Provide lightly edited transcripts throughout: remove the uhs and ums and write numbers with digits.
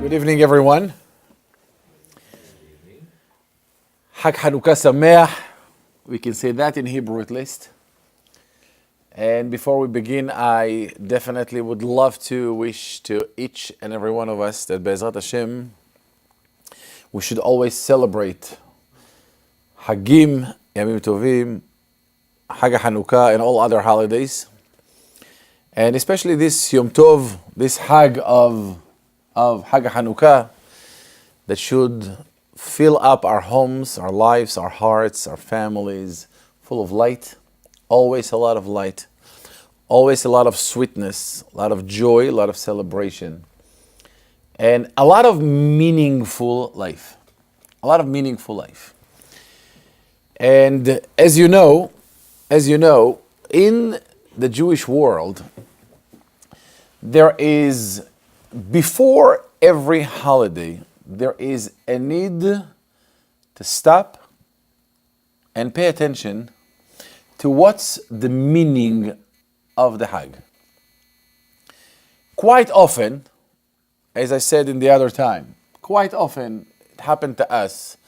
Good evening, everyone. Hag Chanukah Sameach. We can say that in Hebrew at least. And before we begin, I definitely would love to wish to each and every one of us that Be'ezrat Hashem, we should always celebrate Hagim, Yamim Tovim, Hag Chanukah, and all other holidays. And especially this Yom Tov, this Hag of Hag Chanukah, that should fill up our homes, our lives, our hearts, our families, full of light. Always a lot of light. Always a lot of sweetness, a lot of joy, a lot of celebration. And a lot of meaningful life. A lot of meaningful life. And as you know, in the Jewish world, there is, before every holiday, there is a need to stop and pay attention to what's the meaning of the Hag. Quite often, as I said in the other time, quite often it happened to us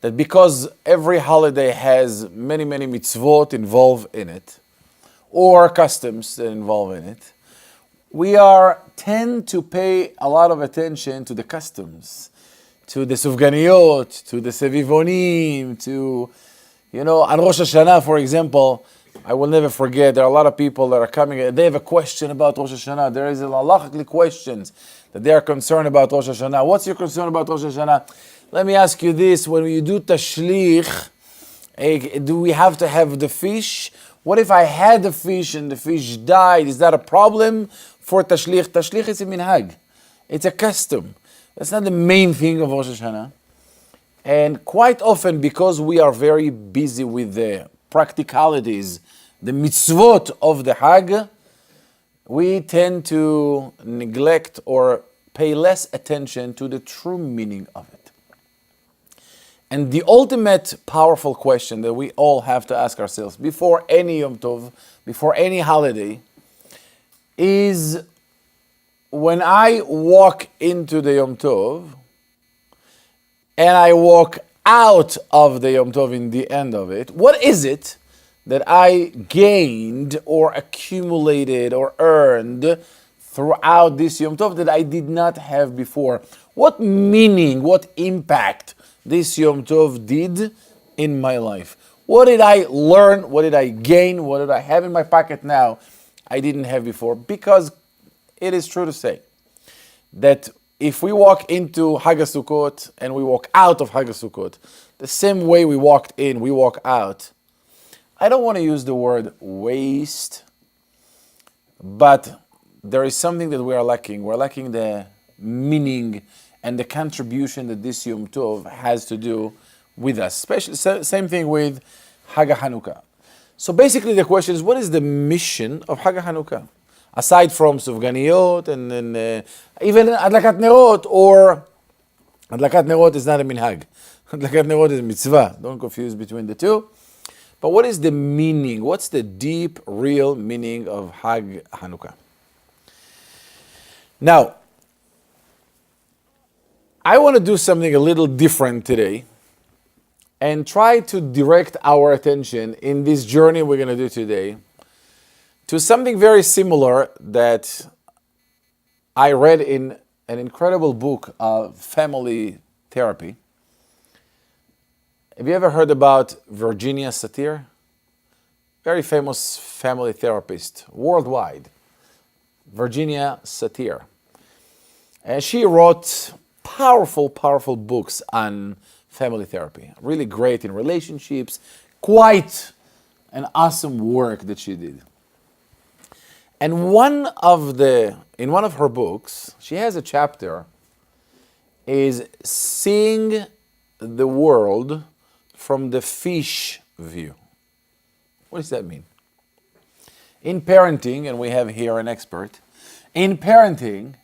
that because every holiday has many mitzvot involved in it, or customs that involve in it, we tend to pay a lot of attention to the customs, to the sufganiyot, to the sevivonim, to, on Rosh Hashanah, for example, I will never forget, there are a lot of people that are coming, they have a question about Rosh Hashanah. There is a halachically questions that they are concerned about Rosh Hashanah. What's your concern about Rosh Hashanah? Let me ask you this, when you do tashlich, do we have to have the fish? What if I had the fish and the fish died? Is that a problem for tashlich? Tashlich is a minhag. It's a custom. That's not the main thing of Rosh Hashanah. And quite often, because we are very busy with the practicalities, the mitzvot of the Hag, we tend to neglect or pay less attention to the true meaning of it. And the ultimate powerful question that we all have to ask ourselves before any Yom Tov, before any holiday, is when I walk into the Yom Tov and I walk out of the Yom Tov in the end of it, what is it that I gained or accumulated or earned throughout this Yom Tov that I did not have before? What meaning, what impact this Yom Tov did in my life? What did I learn? What did I gain? What did I have in my pocket now I didn't have before? Because it is true to say that if we walk into Hag HaSukkot and we walk out of Hag HaSukkot, the same way we walked in, we walk out, I don't want to use the word waste, but there is something that we are lacking. We're lacking the meaning and the contribution that this Yom Tov has to do with us. Especially, same thing with Hag HaChanukah. So basically the question is, what is the mission of Hag HaChanukah? Aside from sufganiyot and even adlakat nerot, or adlakat nerot is not a minhag. Adlakat nerot is a mitzvah. Don't confuse between the two. But what is the meaning? What's the deep, real meaning of Hag HaChanukah? Now, I want to do something a little different today and try to direct our attention in this journey we're going to do today to something very similar that I read in an incredible book of family therapy. Have you ever heard about Virginia Satir? Very famous family therapist worldwide. Virginia Satir. And she wrote powerful books on family therapy. Really great in relationships. Quite an awesome work that she did. And in one of her books, she has a chapter, is seeing the world from the fish view. What does that mean? In parenting, and we have here an expert, in parenting,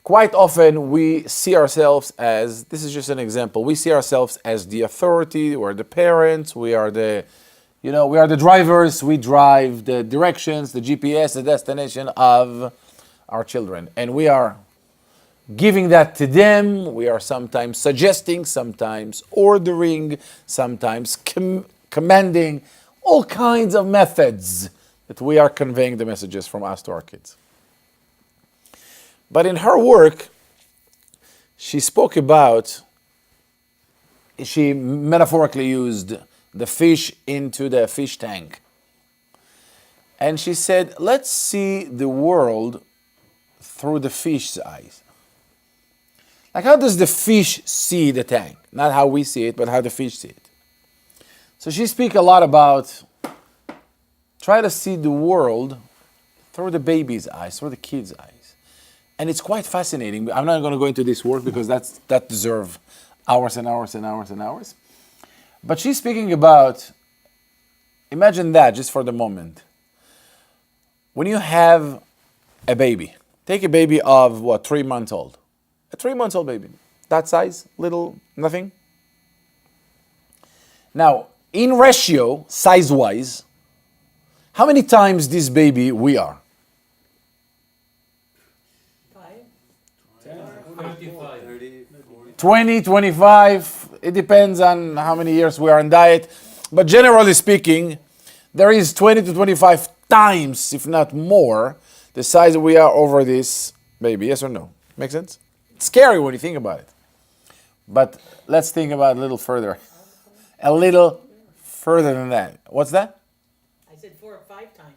quite often we see ourselves as, this is just an example, we see ourselves as the authority, we're the parents, we are the drivers, we drive the directions, the GPS, the destination of our children. And we are giving that to them. We are sometimes suggesting, sometimes ordering, sometimes commanding, all kinds of methods that we are conveying the messages from us to our kids. But in her work, she spoke about, she metaphorically used the fish into the fish tank. And she said, let's see the world through the fish's eyes. Like, how does the fish see the tank? Not how we see it, but how the fish see it. So she speaks a lot about try to see the world through the baby's eyes, through the kid's eyes. And it's quite fascinating. I'm not going to go into this work because that deserves hours and hours and hours and hours. But she's speaking about, imagine that just for the moment. When you have a baby, take a baby of 3 months old. A 3 months old baby. That size, little, nothing. Now, in ratio, size-wise, how many times this baby we are? 20, 25. It depends on how many years we are on diet. But generally speaking, there is 20 to 25 times, if not more, the size we are over this baby. Yes or no? Make sense? It's scary when you think about it. But let's think about it a little further. A little further than that. What's that? I said 4 or 5 times.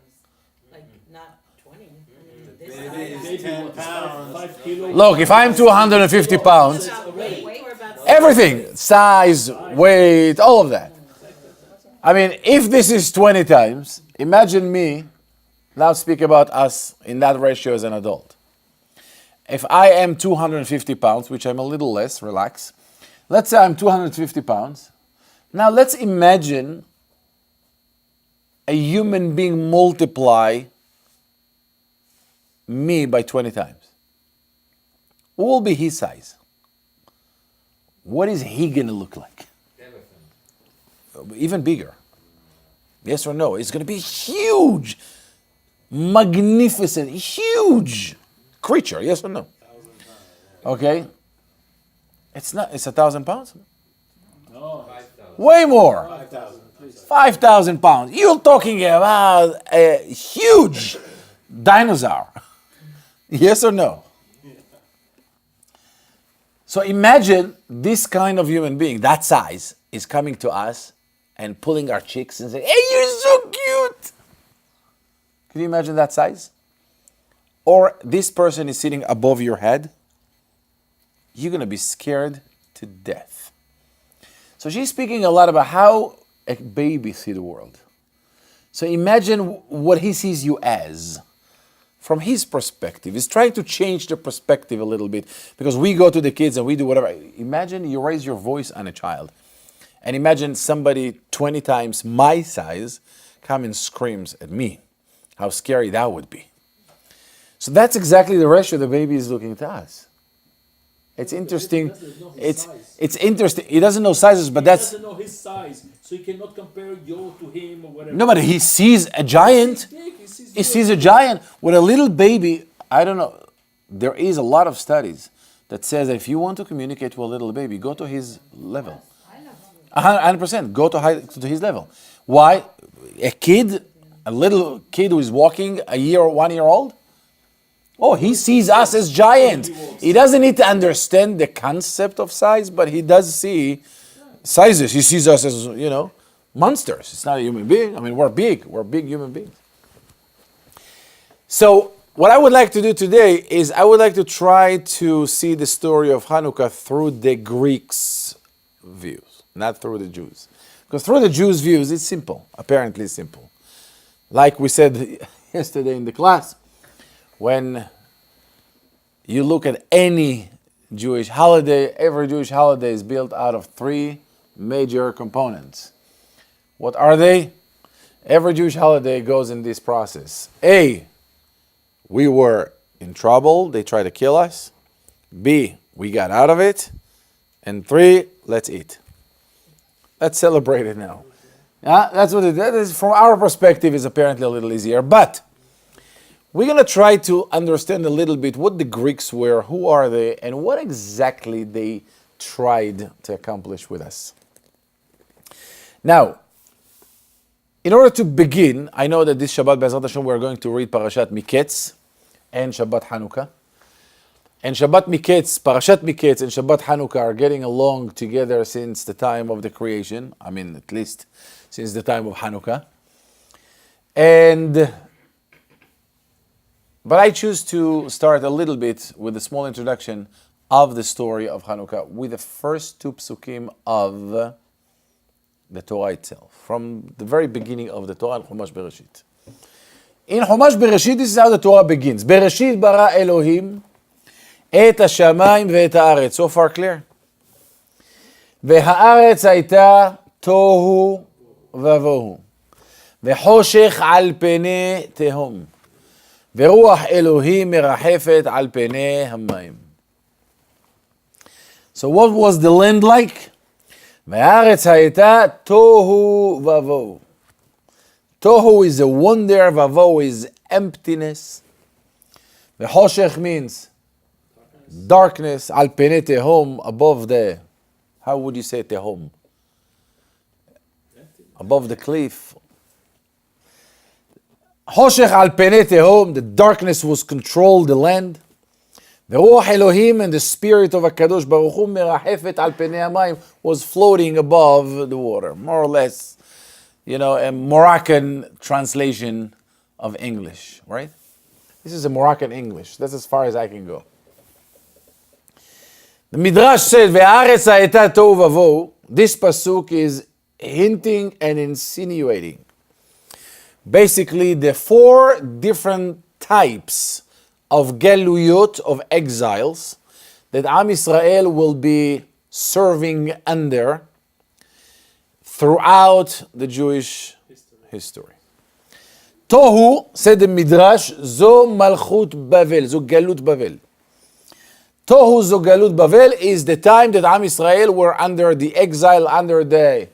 Like, not 20. Baby is 10 pounds. 5 kilos. Look, if I'm 250 pounds, everything, size, weight, all of that. I mean, if this is 20 times, imagine me, now speak about us in that ratio as an adult. If I am 250 pounds, which I'm a little less, relax. Let's say I'm 250 pounds. Now let's imagine a human being multiply me by 20 times. What will be his size? What is he going to look like? Even bigger. Yes or no? It's going to be huge, magnificent, huge creature. Yes or no? Okay. It's 1,000 pounds? No. Way more. 5,000 pounds. You're talking about a huge dinosaur. Yes or no? So imagine this kind of human being, that size, is coming to us and pulling our cheeks and saying, hey, you're so cute. Can you imagine that size? Or this person is sitting above your head. You're going to be scared to death. So she's speaking a lot about how a baby sees the world. So imagine what he sees you as. From his perspective. He's trying to change the perspective a little bit because we go to the kids and we do whatever. Imagine you raise your voice on a child and imagine somebody 20 times my size come and screams at me. How scary that would be. So that's exactly the ratio the baby is looking to us. It's interesting. It's interesting. He doesn't know sizes, but that's... He doesn't know his size, so he cannot compare you to him or whatever. No, but he sees a giant. He sees a giant. With a little baby, I don't know. There is a lot of studies that says that if you want to communicate to a little baby, go to his level. 100%. Go to his level. Why? A little kid who is walking, 1 year old, oh, he sees us as giants. He doesn't need to understand the concept of size, but he does see sizes. He sees us as, monsters. It's not a human being. I mean, we're big. We're big human beings. So what I would like to do today is I would like to try to see the story of Chanukah through the Greeks' views, not through the Jews. Because through the Jews' views, it's simple, apparently simple. Like we said yesterday in the class, when you look at any Jewish holiday, every Jewish holiday is built out of 3 major components. What are they? Every Jewish holiday goes in this process. A, we were in trouble, they tried to kill us. B, we got out of it. And 3, let's eat. Let's celebrate it now. That's what it is. From our perspective, is apparently a little easier. But We're going to try to understand a little bit what the Greeks were, who are they, and what exactly they tried to accomplish with us. Now, in order to begin, I know that this Shabbat, Be'ezrat Hashem, we're going to read Parashat MIKETZ and Shabbat Chanukah. And Shabbat MIKETZ, Parashat MIKETZ and Shabbat Chanukah are getting along together since the time of the creation. I mean, at least since the time of Chanukah. But I choose to start a little bit with a small introduction of the story of Chanukah with the first two psukim of the Torah itself, from the very beginning of the Torah, Chumash Bereshit. In Chumash Bereshit, this is how the Torah begins. Bereshit bara Elohim et hashamayim ve'et haaretz. So far clear? והארץ הייתה תוהו ובוהו, וחושך על פני תהום, ורוח אלוהים מרחפת על פני המים. So what was the land like? והארץ הייתה תוהו ובוהו. Tohu is a wonder, vavo is emptiness. וחושך means darkness, על פני תהום, above the, how would you say תהום? Above the cliff. חושך על פני תהום, the darkness was controlled the land. ורוח אלוהים, and the spirit of הקדוש ברוך הוא מרחפת על פני המים, was floating above the water, more or less, you know, a Moroccan translation of English, right? This is a Moroccan English. That's as far as I can go. The Midrash said, והארץ הייתה תוהו ובוהו. This pasuk is hinting and insinuating basically the four different types of galuyot, of exiles, that Am Yisrael will be serving under throughout the Jewish history. Tohu, said the Midrash, zo malchut Bavel, zo galut Bavel. Tohu zo galut Bavel is the time that Am Yisrael were under the exile, under the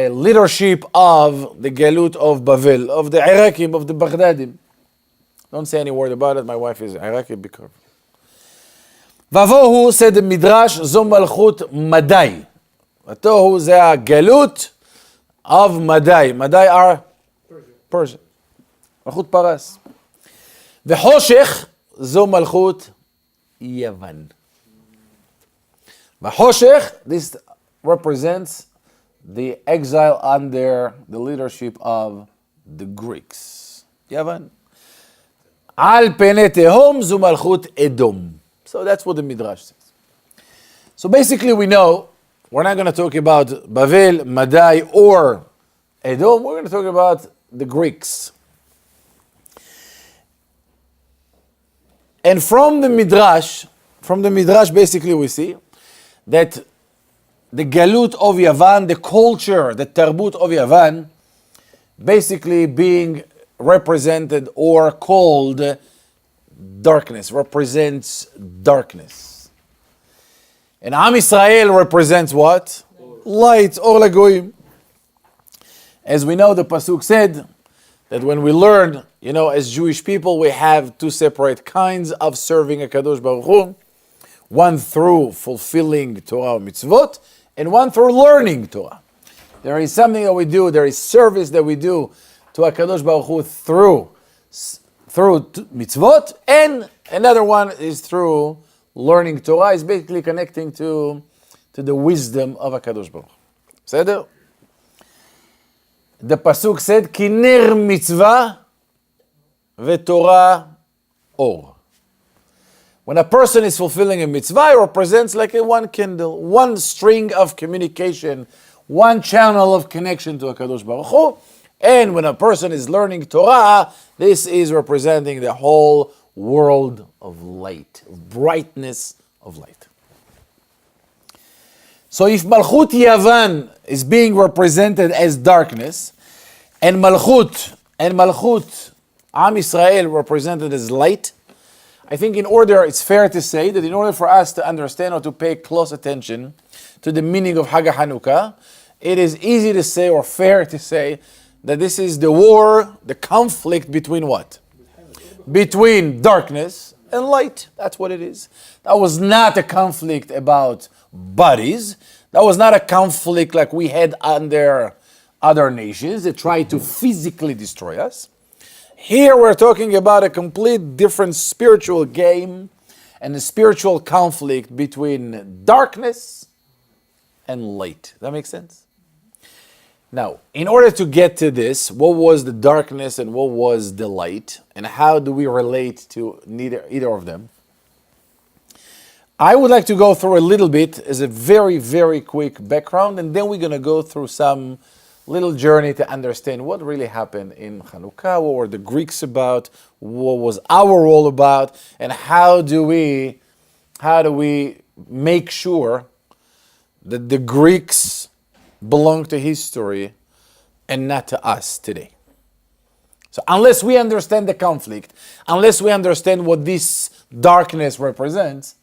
leadership of the galut of Bavel, of the Irakim, of the Baghdadim. Don't say any word about it. My wife is Iraqi, be careful. Vavohu, said the Midrash, zo malchut Madai. Tohu ze galut of Madai. Madai are Persia. Malchut Paras. V'choshech zo malchut Yavan. V'choshech, this represents the exile under the leadership of the Greeks. Yavan. Al pene tehom zu malchut Edom. So that's what the Midrash says. So basically we know, we're not going to talk about Bavel, Madai, or Edom. We're going to talk about the Greeks. And from the Midrash basically we see that the galut of Yavan, the culture, the tarbut of Yavan, basically being represented or called darkness, represents darkness. And Am Yisrael represents what? Light, or lagoim. As we know, the pasuk said that when we learn, you know, as Jewish people, we have two separate kinds of serving HaKadosh Baruch Hu. One through fulfilling Torah mitzvot, and one through learning Torah. There is something that we do, there is service that we do to HaKadosh Baruch Hu through mitzvot, and another one is through learning Torah, is basically connecting to the wisdom of HaKadosh Baruch Hu. Seder? The pasuk said, Ki ner mitzvah veTorah or. When a person is fulfilling a mitzvah, it represents like a one candle, one string of communication, one channel of connection to HaKadosh Baruch Hu. And when a person is learning Torah, this is representing the whole world of light, of brightness of light. So if Malchut Yavan is being represented as darkness, and Malchut Am Yisrael represented as light, I think it's fair to say that in order for us to understand or to pay close attention to the meaning of Hag HaChanukah, it is easy to say or fair to say that this is the war, the conflict between what? Between darkness and light. That's what it is. That was not a conflict about bodies. That was not a conflict like we had under other nations that tried to physically destroy us. Here we're talking about a complete different spiritual game and a spiritual conflict between darkness and light. Does that make sense? Now, in order to get to this, what was the darkness and what was the light, and how do we relate to either of them? I would like to go through a little bit as a very, very quick background, and then we're going to go through some little journey to understand what really happened in Chanukah, what were the Greeks about, what was our role about, and how do we make sure that the Greeks belong to history and not to us today. So unless we understand the conflict, unless we understand what this darkness represents,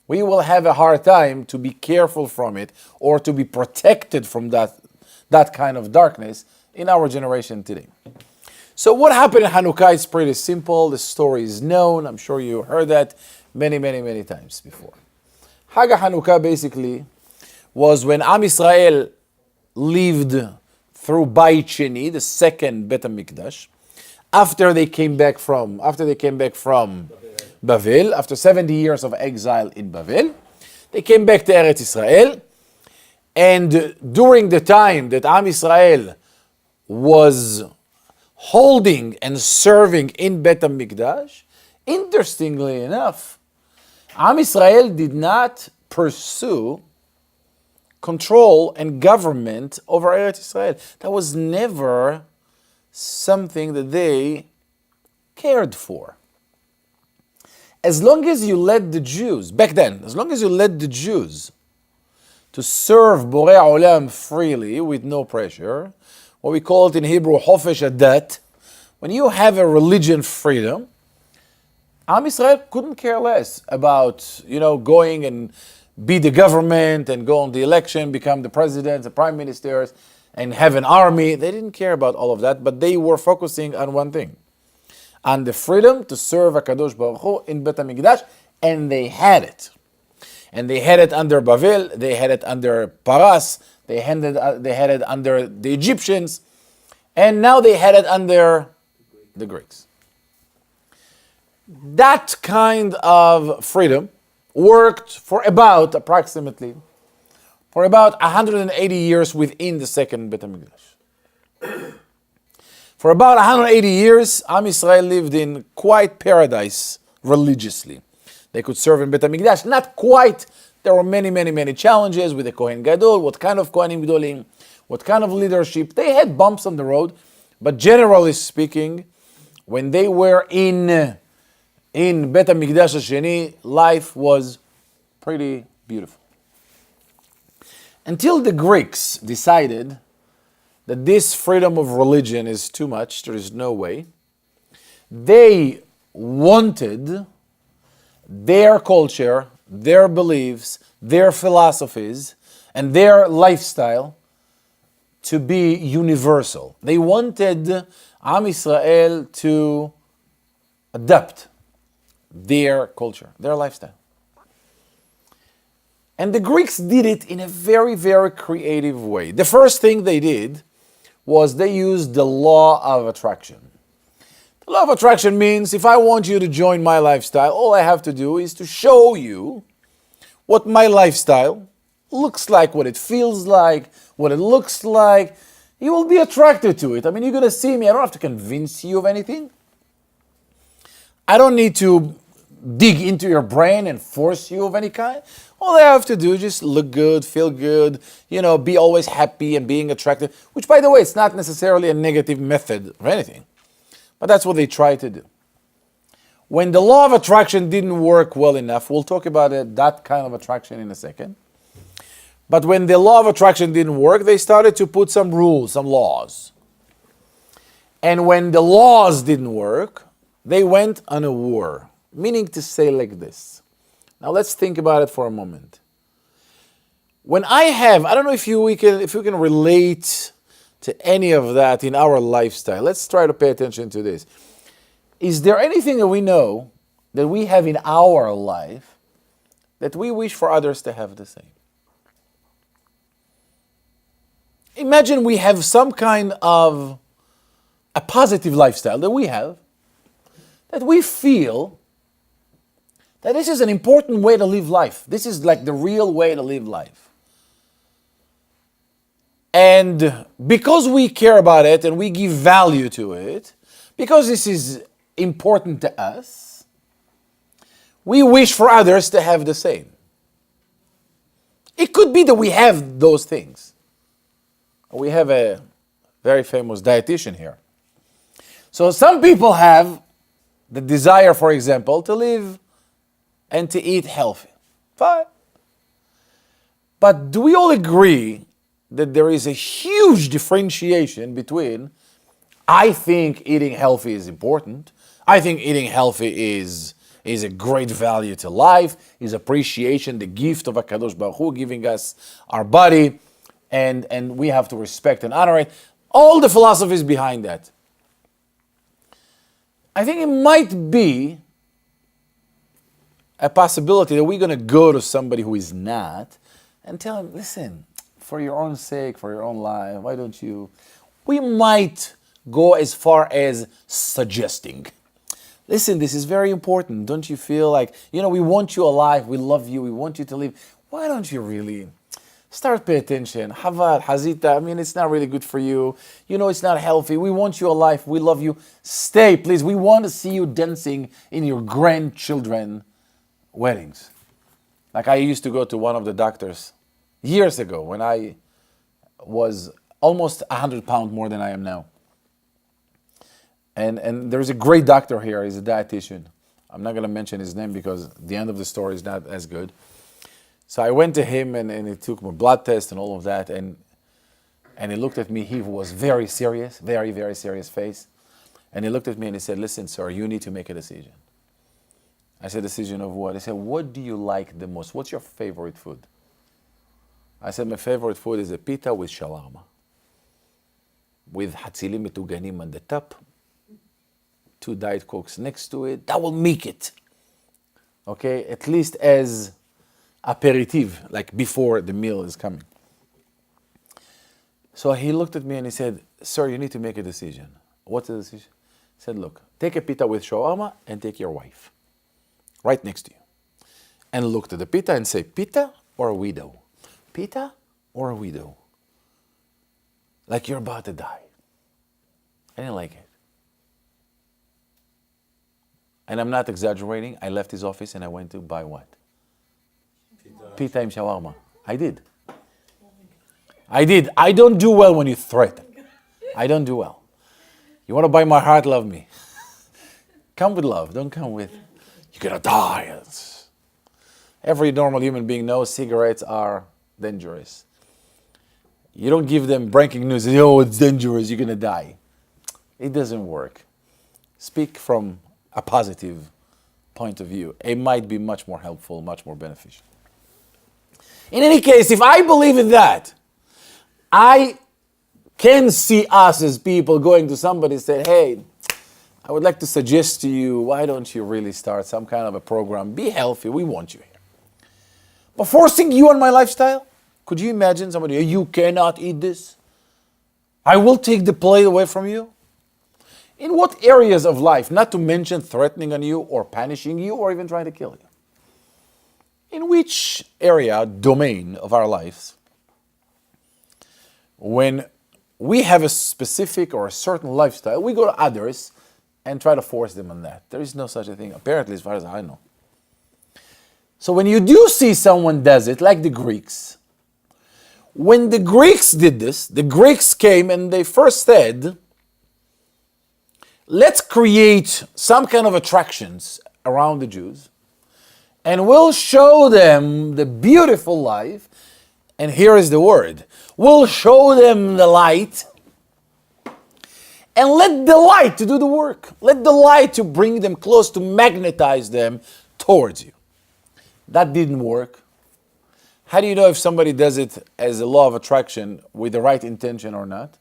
we will have a hard time to be careful from it or to be protected from that kind of darkness in our generation today. So what happened in Hanukkah is pretty simple. The story is known. I'm sure you heard that many, many, many times before. Hag Hanukkah basically was when Am Yisrael lived through Bayit Sheni, the second Bet HaMikdash, after they came back from Bavel, after 70 years of exile in Bavel. They came back to Eretz Israel, and during the time that Am Yisrael was holding and serving in Bet HaMikdash, interestingly enough, Am Yisrael did not pursue control and government over Eretz Israel. That was never something that they cared for. As long as you let the Jews, back then, as long as you let the Jews to serve Borei Olam freely with no pressure, what we call it in Hebrew, Hofesh Adat, when you have a religion freedom, Am Yisrael couldn't care less about, going and be the government and go on the election, become the presidents, the prime ministers, and have an army. They didn't care about all of that, but they were focusing on one thing, on the freedom to serve HaKadosh Baruch Hu in Bet HaMikdash, and they had it. And they had it under Bavel, they had it under Paras, they had it under the Egyptians, and now they had it under the Greeks. That kind of freedom worked for about 180 years within the second Bet HaMikdash. For about 180 years, Am Yisrael lived in quite paradise religiously. They could serve in Bet HaMikdash, not quite. There were many, many, many challenges with the Kohen Gadol, what kind of Kohanim Gadolim, what kind of leadership. They had bumps on the road, but generally speaking, when they were in Bet HaMikdash HaSheni, life was pretty beautiful. Until the Greeks decided that this freedom of religion is too much, there is no way. They wanted their culture, their beliefs, their philosophies, and their lifestyle to be universal. They wanted Am Yisrael to adapt their culture, their lifestyle. And the Greeks did it in a very, very creative way. The first thing they did was they used the law of attraction. The law of attraction means if I want you to join my lifestyle, all I have to do is to show you what my lifestyle looks like, what it feels like, what it looks like. You will be attracted to it. I mean, you're going to see me. I don't have to convince you of anything. I don't need to dig into your brain and force you of any kind. All I have to do is just look good, feel good, be always happy and being attractive, which, by the way, it's not necessarily a negative method of anything. But that's what they try to do. When the law of attraction didn't work well enough, we'll talk about that kind of attraction in a second. But when the law of attraction didn't work, they started to put some rules, some laws. And when the laws didn't work, they went on a war. Meaning to say like this. Now let's think about it for a moment. When I don't know if you can relate to any of that in our lifestyle, let's try to pay attention to this. Is there anything that we know that we have in our life that we wish for others to have the same? Imagine we have some kind of a positive lifestyle that we have, that we feel that this is an important way to live life. This is like the real way to live life. And because we care about it and we give value to it, because this is important to us, we wish for others to have the same. It could be that we have those things. We have a very famous dietitian here. So some people have the desire, for example, to live and to eat healthy. Fine. But do we all agree that there is a huge differentiation between, I think eating healthy is important, I think eating healthy is a great value to life, is appreciation, the gift of HaKadosh Baruch Hu giving us our body, and we have to respect and honor it. All the philosophies behind that. I think it might be a possibility that we're going to go to somebody who is not and tell him, listen, for your own sake, for your own life, why don't you? We might go as far as suggesting. Listen, this is very important. Don't you feel like, we want you alive, we love you, we want you to live. Why don't you really start pay attention? Havad, Hazita, it's not really good for you. It's not healthy. We want you alive, we love you. Stay, please. We want to see you dancing in your grandchildren weddings. Like I used to go to one of the doctors years ago when I was almost 100 pounds more than I am now. And there's a great doctor here. He's a dietitian. I'm not going to mention his name because the end of the story is not as good. So I went to him and he took my blood test and all of that. And he looked at me. He was very serious, very, very serious face. And he looked at me and he said, listen, sir, you need to make a decision. I said, decision of what? He said, what do you like the most? What's your favorite food? I said, my favorite food is a pita with shawarma. With hatzilim metuganim on the top. 2 Diet Cokes next to it. That will make it. Okay? At least as aperitif, like before the meal is coming. So he looked at me and he said, sir, you need to make a decision. What's the decision? He said, look, take a pita with shawarma and take your wife. Right next to you. And look at the pita and say, pita or a widow? Pita or a widow? Like you're about to die. I didn't like it. And I'm not exaggerating. I left his office and I went to buy what? Pita and shawarma. I did. I don't do well when you threaten. I don't do well. You want to buy my heart, love me. Come with love. Don't come with, you're going to die. Every normal human being knows cigarettes are dangerous. You don't give them breaking news. Oh, it's dangerous. You're going to die. It doesn't work. Speak from a positive point of view. It might be much more helpful, much more beneficial. In any case, if I believe in that, I can see us as people going to somebody and say, hey, I would like to suggest to you, why don't you really start some kind of a program? Be healthy. We want you here. But forcing you on my lifestyle? Could you imagine somebody, you cannot eat this? I will take the plate away from you? In what areas of life, not to mention threatening on you or punishing you or even trying to kill you? In which area, domain of our lives, when we have a specific or a certain lifestyle, we go to others and try to force them on that? There is no such a thing, apparently, as far as I know. So when you do see someone does it, like the Greeks, when the Greeks did this, the Greeks came and they first said, let's create some kind of attractions around the Jews and we'll show them the beautiful life. And here is the word. We'll show them the light and let the light to do the work. Let the light to bring them close, to magnetize them towards you. That didn't work. How do you know if somebody does it as a law of attraction with the right intention or not?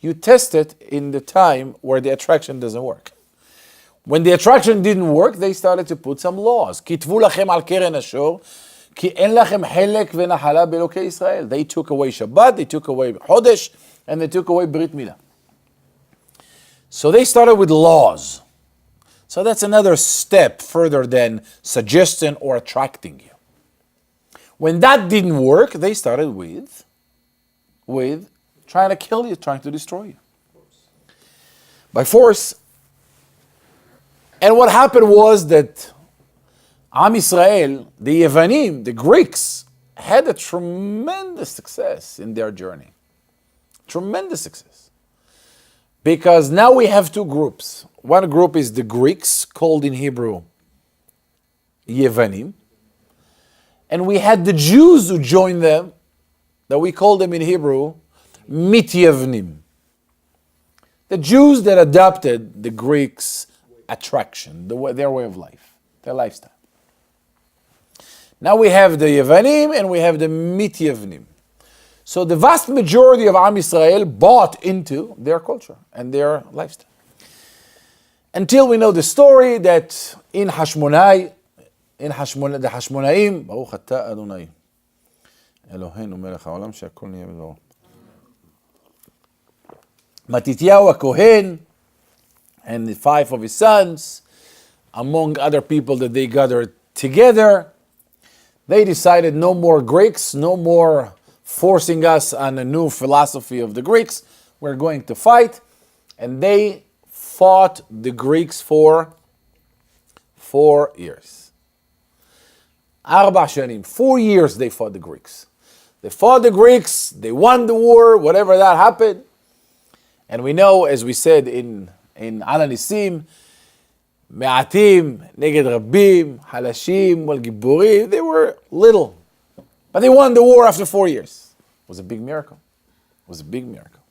you test it in the time where the attraction doesn't work. When the attraction didn't work, they started to put some laws. כתבו לכם על קרן השור, כי אין לכם חלק ונחלה באלוקי ישראל. They took away Shabbat, they took away Chodesh, and they took away Brit Milah. So they started with laws. So that's another step further than suggestion or attracting you. When that didn't work, they started with trying to kill you, trying to destroy you. By force. And what happened was that Am Yisrael, the Yevanim, the Greeks, had a tremendous success in their journey. Tremendous success. Because now we have two groups. One group is the Greeks, called in Hebrew Yevanim. And we had the Jews who joined them, that we call them in Hebrew Mityevnim. The Jews that adopted the Greeks' attraction, their way of life, their lifestyle. Now we have the Yevanim and we have the Mityevnim. So the vast majority of Am Yisrael bought into their culture and their lifestyle. Until we know the story that in Hashmonai, the Hashmonaim, Baruch Atah Adonai, Eloheinu melech haolam she'akol niye b'dvaro. Matityahu HaKohen and the 5 of his sons, among other people that they gathered together, they decided no more Greeks, no more forcing us on a new philosophy of the Greeks. We're going to fight. And they fought the Greeks for 4 years. 4 years they fought the Greeks. They fought the Greeks, they won the war, whatever that happened. And we know, as we said in Ala Nisim, Me'atim, Neged Rabbim, Halashim, Wal Giburim, they were little. But they won the war after 4 years. It was a big miracle. It was a big miracle.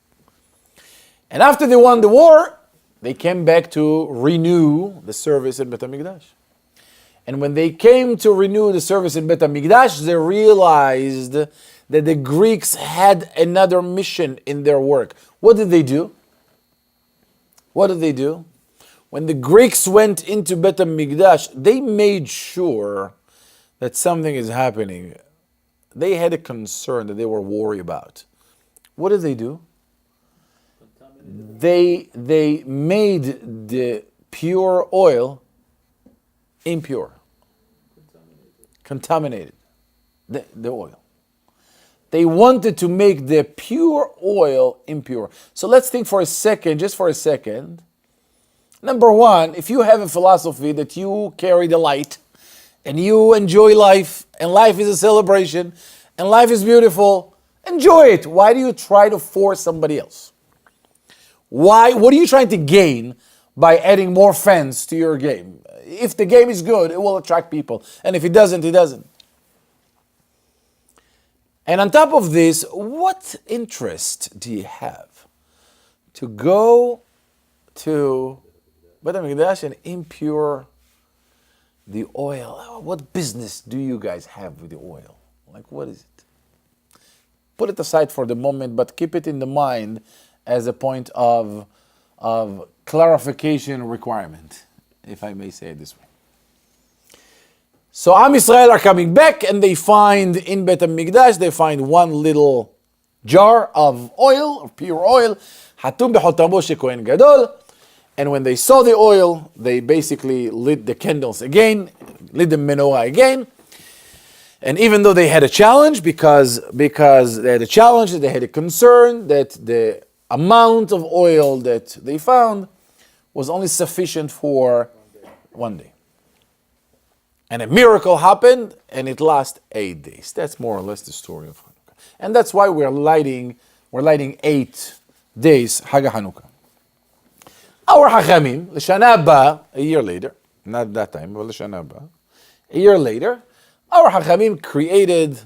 And after they won the war, they came back to renew the service in Bet HaMikdash. And when they came to renew the service in Bet HaMikdash, they realized that the Greeks had another mission in their work. What did they do? What did they do? When the Greeks went into Bet HaMikdash, they made sure that something is happening. They had a concern that they were worried about. What did they do? They made the pure oil impure. Contaminated. The oil. They wanted to make the pure oil impure. So let's think for a second, just for a second. Number one, if you have a philosophy that you carry the light and you enjoy life and life is a celebration and life is beautiful, enjoy it. Why do you try to force somebody else? Why? What are you trying to gain by adding more fans to your game? If the game is good, it will attract people. And if it doesn't, it doesn't. And on top of this, what interest do you have to go to Bet HaMikdash and impure the oil? What business do you guys have with the oil? Like, what is it? Put it aside for the moment, but keep it in the mind as a point of clarification requirement, if I may say it this way. So Am Yisrael are coming back and they find in Bet HaMikdash, they find one little jar of oil, of pure oil, Hatum b'chotamo shekohen gadol. And when they saw the oil, they basically lit the candles again, lit the menorah again. And even though they had a challenge, because they had a challenge, they had a concern that the amount of oil that they found was only sufficient for 1 day. And a miracle happened, and it lasted 8 days. That's more or less the story of Chanukah. And that's why we're lighting 8 days Chag Chanukah. Our Chachamim, l'shana haba, a year later, not that time, but l'shana haba, a year later, our Chachamim created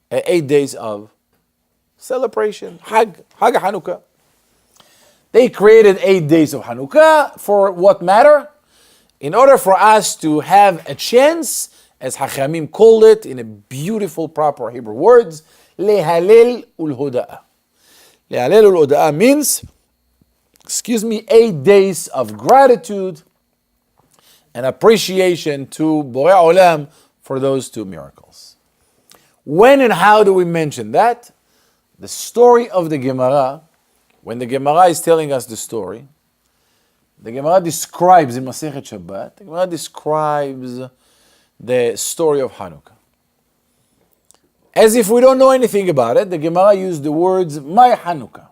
8 days of celebration, Chag Chanukah. They created 8 days of Chanukah for what matter? In order for us to have a chance, as Chachamim called it in a beautiful, proper Hebrew words, lehalel ulhoda'ah. להלל ולהודאה means, 8 days of gratitude and appreciation to Borei Olam for those 2 miracles. When and how do we mention that? The story of the Gemara, when the Gemara is telling us the story, the Gemara describes in Masechet Shabbat, the Gemara describes the story of Chanukah. As if we don't know anything about it, the Gemara used the words, my Chanukah.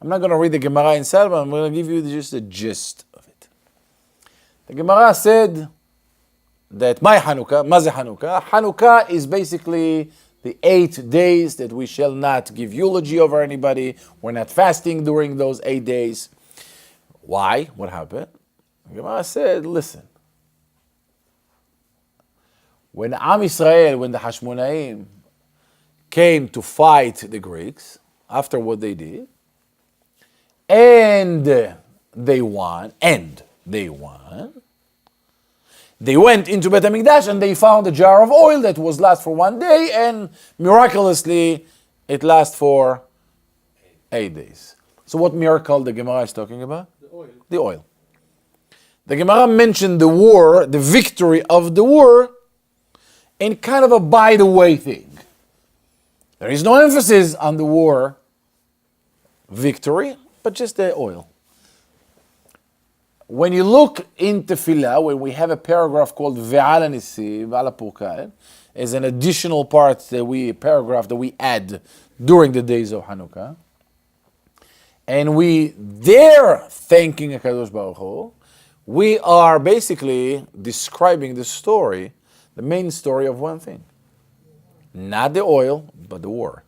I'm not going to read the Gemara inside, but I'm going to give you just the gist of it. The Gemara said that my Chanukah, Maze Chanukah, Chanukah is basically the 8 days that we shall not give eulogy over anybody. We're not fasting during those 8 days. Why? What happened? The Gemara said, listen, when Am Yisrael, when the Hashmonaim came to fight the Greeks, after what they did, and they won, they went into Beit HaMikdash and they found a jar of oil that was last for 1 day, and miraculously it lasts for 8 days. So what miracle the Gemara is talking about? The oil. The Gemara mentioned the war, the victory of the war, in kind of a by the way thing. There is no emphasis on the war victory, but just the oil. When you look in Tefillah, when we have a paragraph called Ve'ala Nisi, Ve'ala Purkael, as an additional paragraph that we add during the days of Chanukah, and we there thanking HaKadosh Baruch Hu, we are basically describing the story, the main story of one thing. Not the oil, but the war.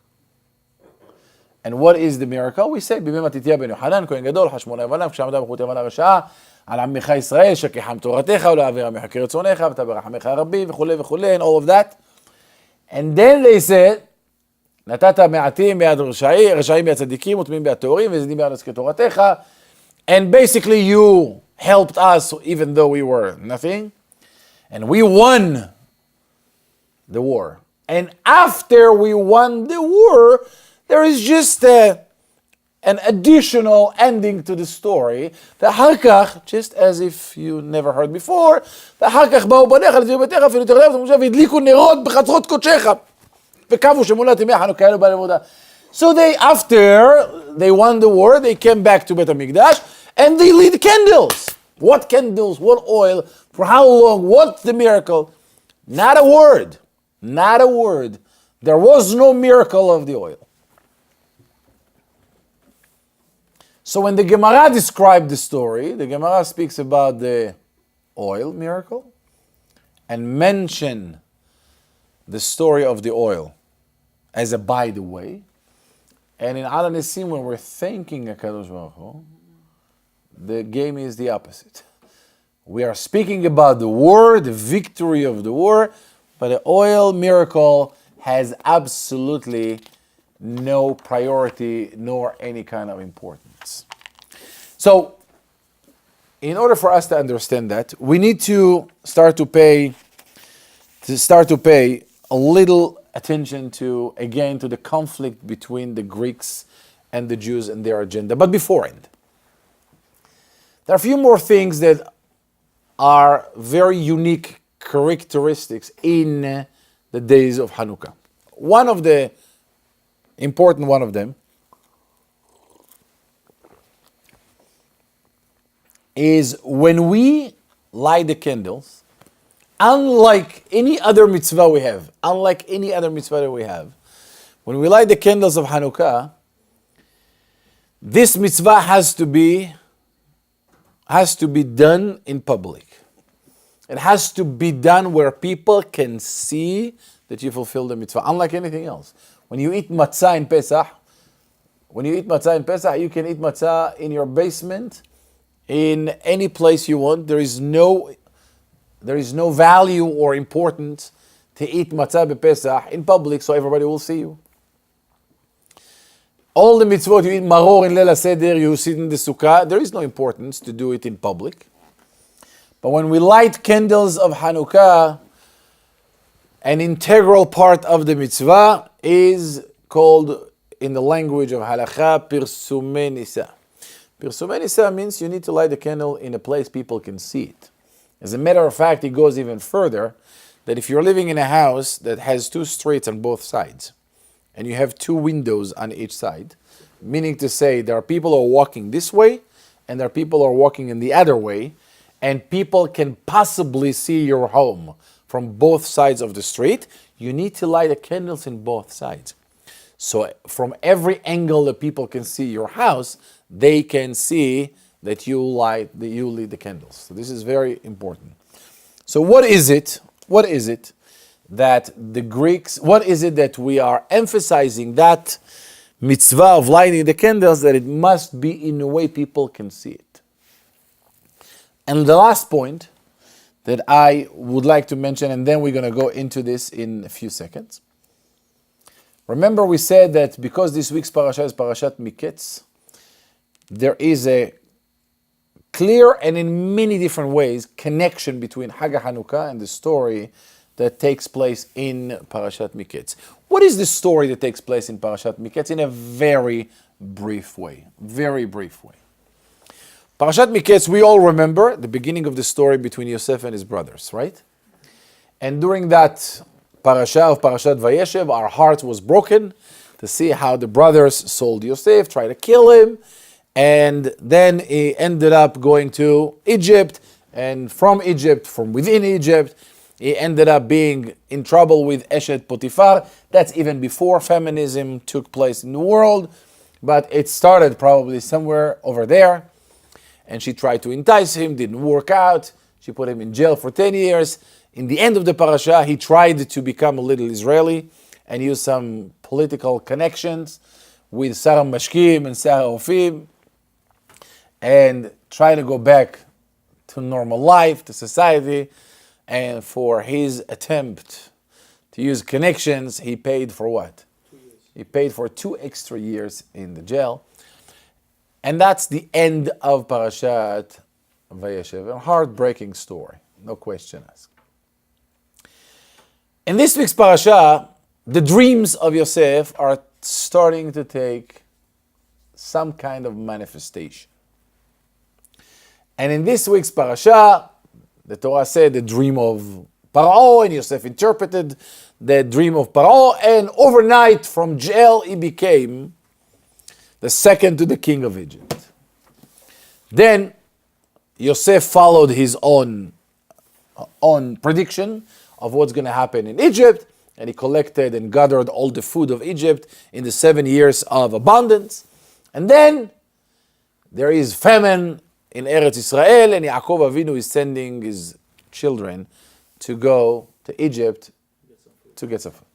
And what is the miracle? We say, בימי מתתיה בן יוחנן, כהן גדול, חשמונאי ולם, כשעמדה בחוט יוון הרשעה, על עמך ישראל, שכחם תורתך, ולהעביר עמך כרצונך, ותברך עמך רבי, וכו' וכו', and all of that. And then they said, נתת מעטים ביד רשעים ביד צדיקים, וטמאים ביד טהורים, וזדים ביד עסקי תורתך. And basically you helped us, even though we were nothing. And we won the war. And after we won the war, there is just an additional ending to the story. ואחר כך, just as if you never heard before, ואחר כך באו בניך לציון ביתך, אפילו תרלב, והדליקו נרות בחצרות קודשך, וקבעו שמולת ימי חנוכה אלו בעלי עבודה. So after they won the war, they came back to Beit HaMikdash, and they lit candles. What candles? What oil? For how long? What's the miracle? Not a word. Not a word. There was no miracle of the oil. So when the Gemara described the story, the Gemara speaks about the oil miracle and mention the story of the oil as a by the way. And in Ala Nisim, when we're thanking HaKadosh Baruch Hu, the game is the opposite. We are speaking about the war, the victory of the war, but the oil miracle has absolutely no priority nor any kind of importance. So, in order for us to understand that, we need to start to pay a little attention to the conflict between the Greeks and the Jews and their agenda. But beforehand, there are a few more things that are very unique characteristics in the days of Chanukah. One of the important one of them is when we light the candles, unlike any other mitzvah we have, when we light the candles of Chanukah, this mitzvah has to be done in public. It has to be done where people can see that you fulfill the mitzvah, unlike anything else. When you eat matzah in Pesach, you can eat matzah in your basement, in any place you want. There is no value or importance to eat matzah b'Pesach in public, so everybody will see you. All the mitzvot, you eat maror in Leil HaSeder, you sit in the sukkah, there is no importance to do it in public. But when we light candles of Chanukah, an integral part of the mitzvah is called in the language of halakha, pirsumei nisa. Pirsumei nisa means you need to light the candle in a place people can see it. As a matter of fact, it goes even further, that if you're living in a house that has two streets on both sides, and you have two windows on each side, meaning to say there are people who are walking this way, and there are people who are walking in the other way, and people can possibly see your home from both sides of the street, you need to light the candles in both sides. So from every angle that people can see your house, they can see that you light the candles. So this is very important. So what is it that the Greeks, what is it that we are emphasizing that mitzvah of lighting the candles, that it must be in a way people can see it? And the last point that I would like to mention, and then we're going to go into this in a few seconds. Remember we said that because this week's parasha is Parashat MIKETZ, there is a clear and in many different ways connection between Hag Chanukah and the story that takes place in Parashat MIKETZ. What is the story that takes place in Parashat MIKETZ? In a very brief way. Parashat MIKETZ, we all remember the beginning of the story between Yosef and his brothers, right? And during that parasha of Parashat Vayeshev, our heart was broken to see how the brothers sold Yosef, tried to kill him, and then he ended up going to Egypt, and from Egypt, from within Egypt, he ended up being in trouble with Eshet Potiphar. That's even before feminism took place in the world, but it started probably somewhere over there. And she tried to entice him, didn't work out. She put him in jail for 10 years. In the end of the parasha, he tried to become a little Israeli and use some political connections with Sarah Mashkim and Sarah Ofim and try to go back to normal life, to society. And for his attempt to use connections, he paid for what? 2 years. He paid for 2 extra years in the jail. And that's the end of Parashat Vayeshev. A heartbreaking story, no question asked. In this week's parasha, the dreams of Yosef are starting to take some kind of manifestation. And in this week's parasha, the Torah said the dream of Paro, and Yosef interpreted the dream of Paro, and overnight from jail he became the second to the king of Egypt. Then Yosef followed his own prediction of what's going to happen in Egypt, and he collected and gathered all the food of Egypt in the 7 years of abundance. And then there is famine in Eretz Israel, and Yaakov Avinu is sending his children to go to Egypt to get some food.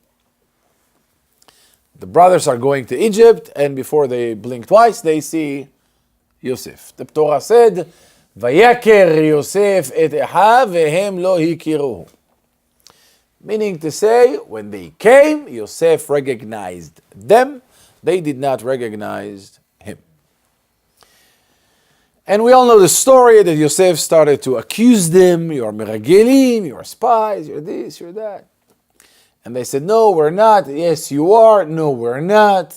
The brothers are going to Egypt, and before they blink twice, they see Yosef. The Torah said, "Vayaker Yosef et Echav vehem lo hikiruhu." Meaning to say, when they came, Yosef recognized them. They did not recognize him. And we all know the story that Yosef started to accuse them. You are meragelim, you are spies, you're this, you're that. And they said, no, we're not. Yes, you are. No, we're not.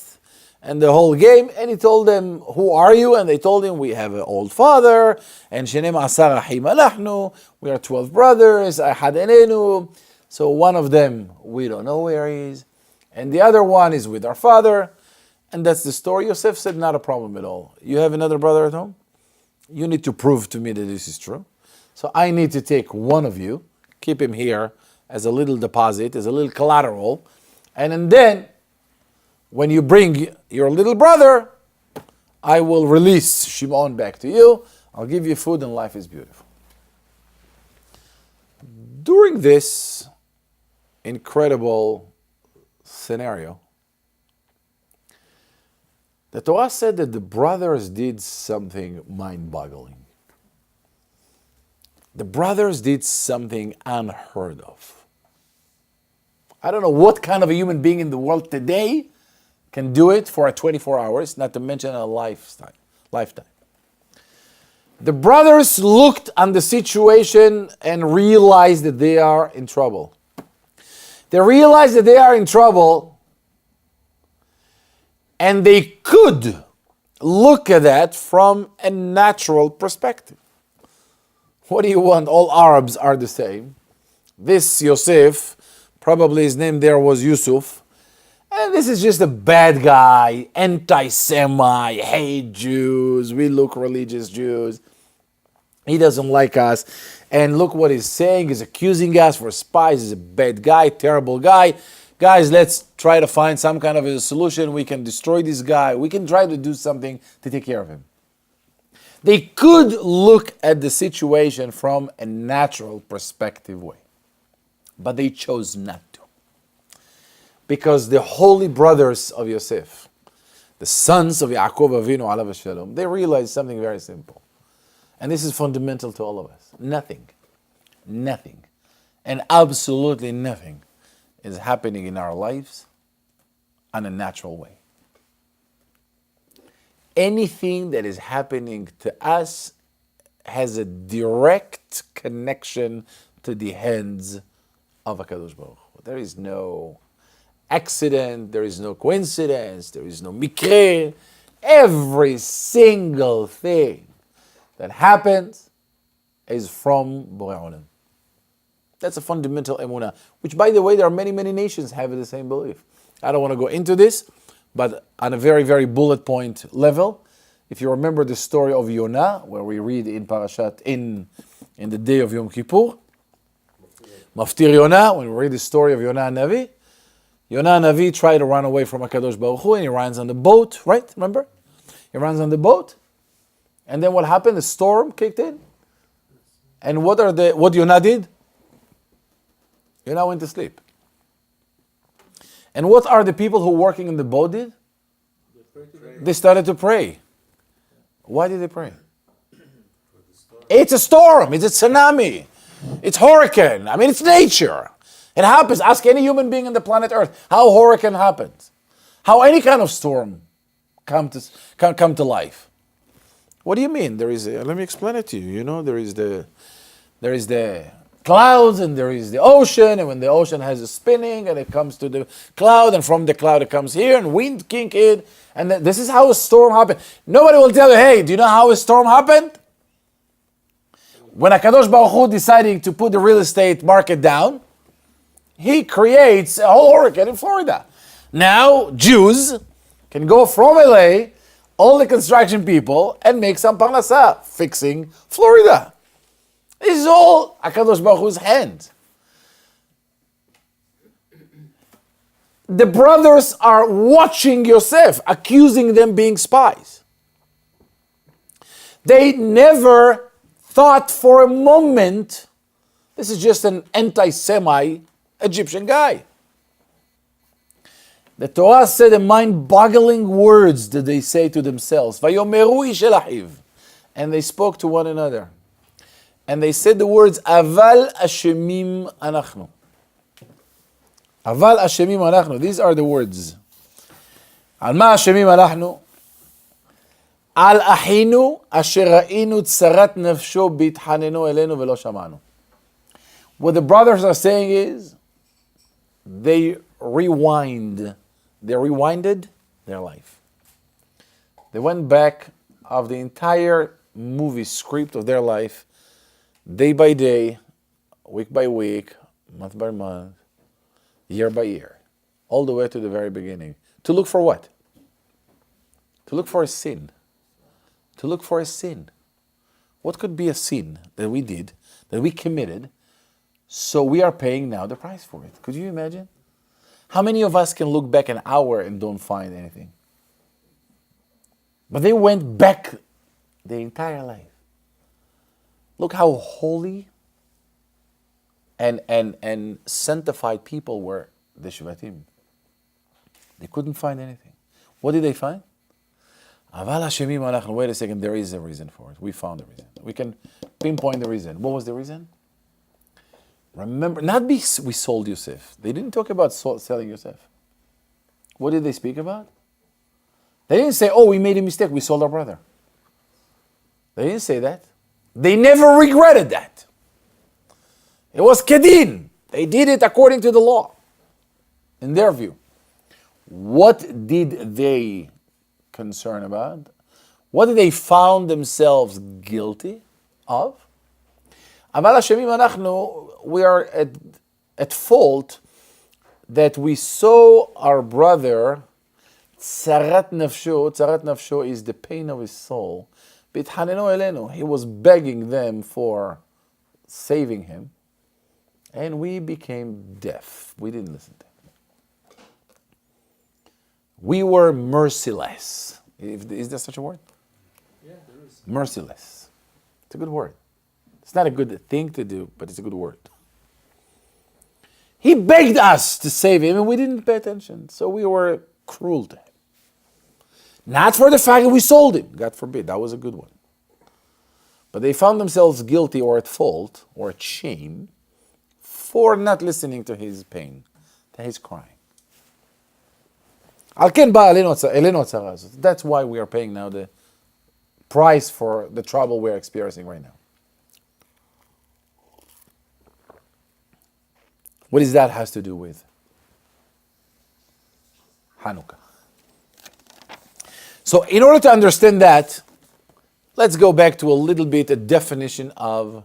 And the whole game. And he told them, who are you? And they told him, we have an old father. And shenem asar achim alachnu. We are 12 brothers. Ahad enenu. So one of them, we don't know where he is. And the other one is with our father. And that's the story. Yosef said, not a problem at all. You have another brother at home? You need to prove to me that this is true. So I need to take one of you, keep him here as a little deposit, as a little collateral. And then, when you bring your little brother, I will release Shimon back to you. I'll give you food and life is beautiful. During this incredible scenario, the Torah said that the brothers did something mind-boggling. The brothers did something unheard of. I don't know what kind of a human being in the world today can do it for 24 hours, not to mention a lifetime. The brothers looked on the situation and realized that they are in trouble. They realized that they are in trouble, And they could look at that from a natural perspective. What do you want? All Arabs are the same. This Yosef, probably his name there was Yusuf, and this is just a bad guy, anti-Semite, hate Jews, we look religious Jews. He doesn't like us. And look what he's saying, he's accusing us for spies, he's a bad guy, terrible guy. Guys, let's try to find some kind of a solution. We can destroy this guy. We can try to do something to take care of him. They could look at the situation from a natural perspective way, but they chose not to. Because the holy brothers of Yosef, the sons of Yaakov Avinu alav shalom, they realized something very simple. And this is fundamental to all of us. Nothing, and absolutely nothing is happening in our lives in a natural way. Anything that is happening to us has a direct connection to the hands of HaKadosh Baruch Hu. There is no accident, there is no coincidence, there is no mikre. Every single thing that happens is from Borei Olam. That's a fundamental emunah, which, by the way, there are many, many nations have the same belief. I don't want to go into this, but on a very, very bullet point level, if you remember the story of Yonah, where we read in Parashat, in the day of Yom Kippur, Maftir Yonah, when we read the story of Yonah Navi, Yonah Navi tried to run away from HaKadosh Baruch Hu, and he runs on the boat, right? Remember? He runs on the boat, and then what happened? The storm kicked in. And what Yonah did? Yonah went to sleep. And what are the people who were working in the boat did? They started to pray. Why did they pray? It's a storm. It's a tsunami. It's hurricane. I mean, it's nature. It happens. Ask any human being on the planet Earth how hurricane happens. How any kind of storm come to life. What do you mean? Let me explain it to you. You know, there is the clouds and there is the ocean, and when the ocean has a spinning and it comes to the cloud, and from the cloud it comes here, and wind kink it, and this is how a storm happened. Nobody will tell you, hey, do you know how a storm happened? When HaKadosh Baruch Hu deciding to put the real estate market down, he creates a whole hurricane in Florida. Now, Jews can go from LA, all the construction people, and make some parnasah, fixing Florida. This is all HaKadosh Baruch Hu's hand. The brothers are watching Yosef, accusing them being spies. They never thought for a moment, this is just an anti-Semite Egyptian guy. The Torah said the mind-boggling words that they say to themselves. Vayomeru ish el achiv. And they spoke to one another. And they said the words, Aval Ashemim Anachnu. Aval Ashemim Anachnu. These are the words. Al ma Ashemim Anachnu? Al Ahinu Asher Ra'inu Tsarat Nafsho Bithanenu Elenu Velo Shamanu. What the brothers are saying is, they rewinded their life. They went back of the entire movie script of their life, day by day, week by week, month by month, year by year, all the way to the very beginning. To look for what? To look for a sin. To look for a sin. What could be a sin that we did, that we committed, so we are paying now the price for it? Could you imagine? How many of us can look back an hour and don't find anything? But they went back their entire life. Look how holy and sanctified people were, the Shvatim. They couldn't find anything. What did they find? Aval Hashemim Alachnu. Wait a second, there is a reason for it. We found the reason. We can pinpoint the reason. What was the reason? Remember, we sold Yosef. They didn't talk about selling Yosef. What did they speak about? They didn't say, oh, we made a mistake, we sold our brother. They didn't say that. They never regretted that. It was kedin. They did it according to the law, in their view. What did they concern about? What did they found themselves guilty of? אבל אשמים אנחנו, we are at fault that we saw our brother, צרת נפשו is the pain of his soul. והתחננו אלינו. He was begging them for saving him. And we became deaf. We didn't listen to him. We were merciless. Is there such a word? Yeah, there is. Merciless. It's a good word. It's not a good thing to do, but it's a good word. He begged us to save him, and we didn't pay attention. So we were cruel to him. Not for the fact that we sold him. God forbid. That was a good one. But they found themselves guilty or at fault or at shame for not listening to his pain, to his crying. That's why we are paying now the price for the trouble we're experiencing right now. What does that has to do with Chanukah? So in order to understand that, let's go back to a little bit a definition of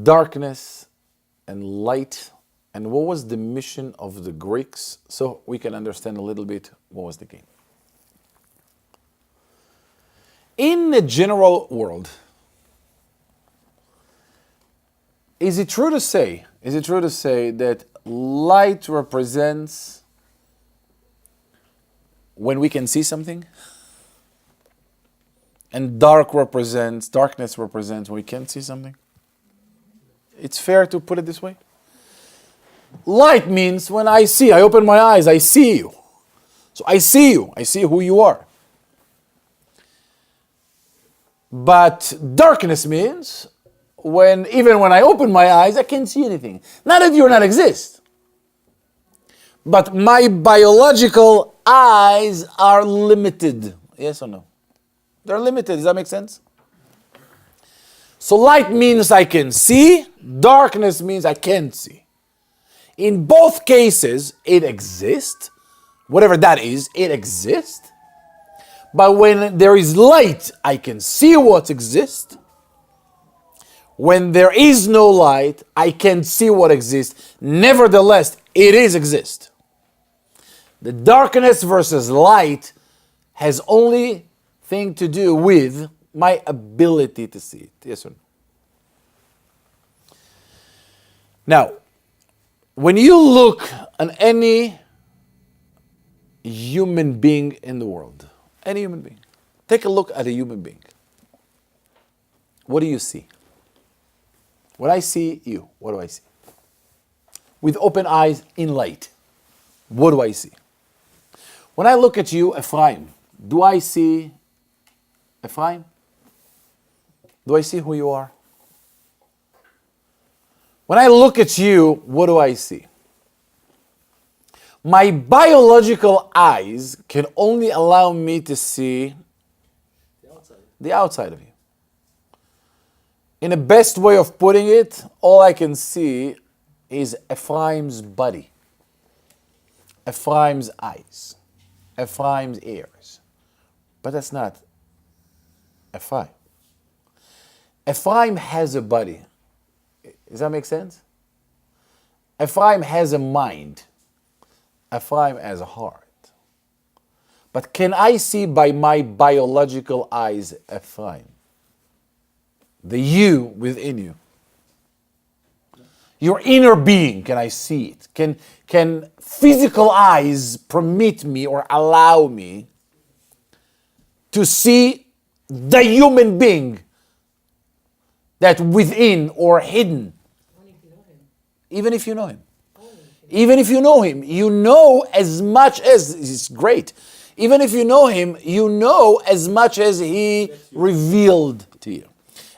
darkness and light, and what was the mission of the Greeks, so we can understand a little bit what was the game. In the general world, is it true to say that light represents when we can see something? And darkness represents when we can't see something? It's fair to put it this way? Light means when I open my eyes, I see you. So I see you, I see who you are. But darkness means even when I open my eyes, I can't see anything. Not that you not exist, but my biological eyes are limited. Yes or no? They're limited. Does that make sense? So light means I can see. Darkness means I can't see. In both cases, it exists. Whatever that is, it exists. But when there is light, I can see what exists. When there is no light, I can't see what exists. Nevertheless, it exists. The darkness versus light has only thing to do with my ability to see it. Yes or no? Now, when you look at any human being in the world, any human being, take a look at a human being. What do you see? When I see you, what do I see? With open eyes in light, what do I see? When I look at you, Ephraim, do I see Ephraim? Do I see who you are? When I look at you, what do I see? My biological eyes can only allow me to see the outside of you. In the best way of putting it, all I can see is Ephraim's body, Ephraim's eyes, Ephraim's ears. But that's not Ephraim. Ephraim has a body. Does that make sense? Ephraim has a mind. Ephraim has a heart. But can I see by my biological eyes Ephraim? The you within you. Your inner being, can I see it? Can physical eyes permit me or allow me to see the human being that within or hidden? Even if you know him. Even if you know him, you know as much as, it's great. Even if you know him, you know as much as he revealed to you.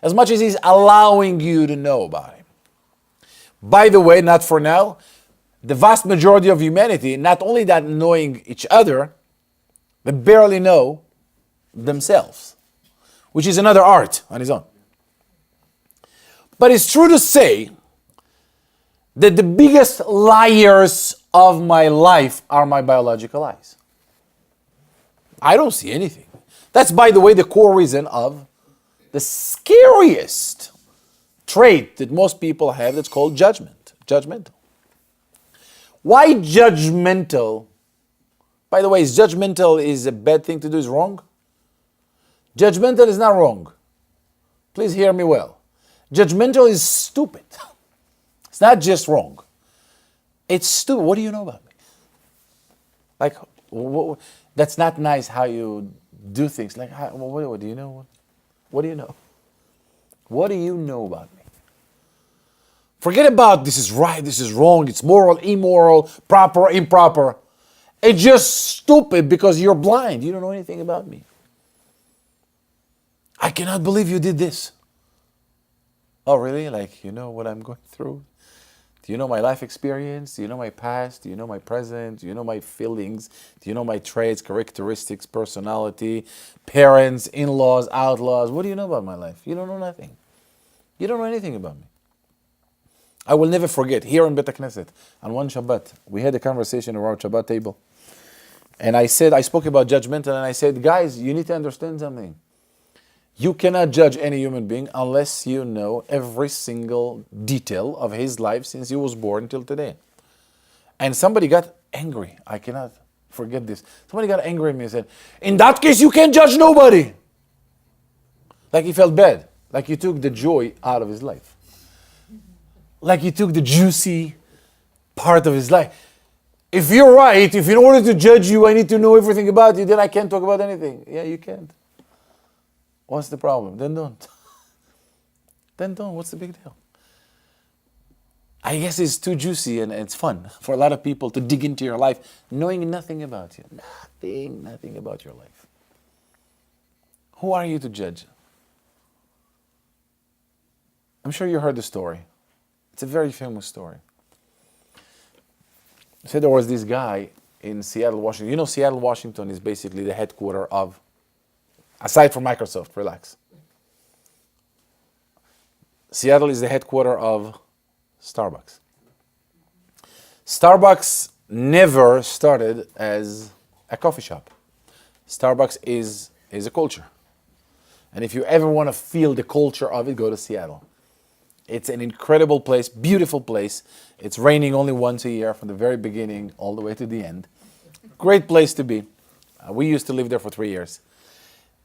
As much as he's allowing you to know about him. By the way, not for now, the vast majority of humanity, not only that knowing each other, they barely know themselves, which is another art on its own. But it's true to say that the biggest liars of my life are my biological eyes. I don't see anything. That's, by the way, the core reason of the scariest trait that most people have that's called judgment. Judgmental. Why judgmental? By the way, is judgmental is a bad thing to do, is wrong? Judgmental is not wrong. Please hear me well. Judgmental is stupid. It's not just wrong. It's stupid. What do you know about me? Like, that's not nice how you do things. Like, what do you know? What do you know? What do you know about me? Forget about this is right, this is wrong, it's moral, immoral, proper, improper. It's just stupid because you're blind. You don't know anything about me. I cannot believe you did this. Oh, really? Like, you know what I'm going through? Do you know my life experience? Do you know my past? Do you know my present? Do you know my feelings? Do you know my traits, characteristics, personality, parents, in-laws, outlaws? What do you know about my life? You don't know nothing. You don't know anything about me. I will never forget, here in Bet Knesset, on one Shabbat, we had a conversation around Shabbat table. And I spoke about judgmental, and I said, guys, you need to understand something. You cannot judge any human being unless you know every single detail of his life since he was born till today. And somebody got angry. I cannot forget this. Somebody got angry at me and said, in that case, you can't judge nobody. Like he felt bad. Like you took the joy out of his life. Like you took the juicy part of his life. If you're right, if in order to judge you, I need to know everything about you, then I can't talk about anything. Yeah, you can't. What's the problem? Then don't. Then don't. What's the big deal? I guess it's too juicy and it's fun for a lot of people to dig into your life knowing nothing about you. Nothing about your life. Who are you to judge? I'm sure you heard the story. It's a very famous story. So there was this guy in Seattle, Washington. You know, Seattle, Washington is basically the headquarters of, aside from Microsoft, relax. Seattle is the headquarters of Starbucks. Starbucks never started as a coffee shop. Starbucks is a culture. And if you ever want to feel the culture of it, go to Seattle. It's an incredible place, beautiful place. It's raining only once a year from the very beginning all the way to the end. Great place to be. We used to live there for 3 years.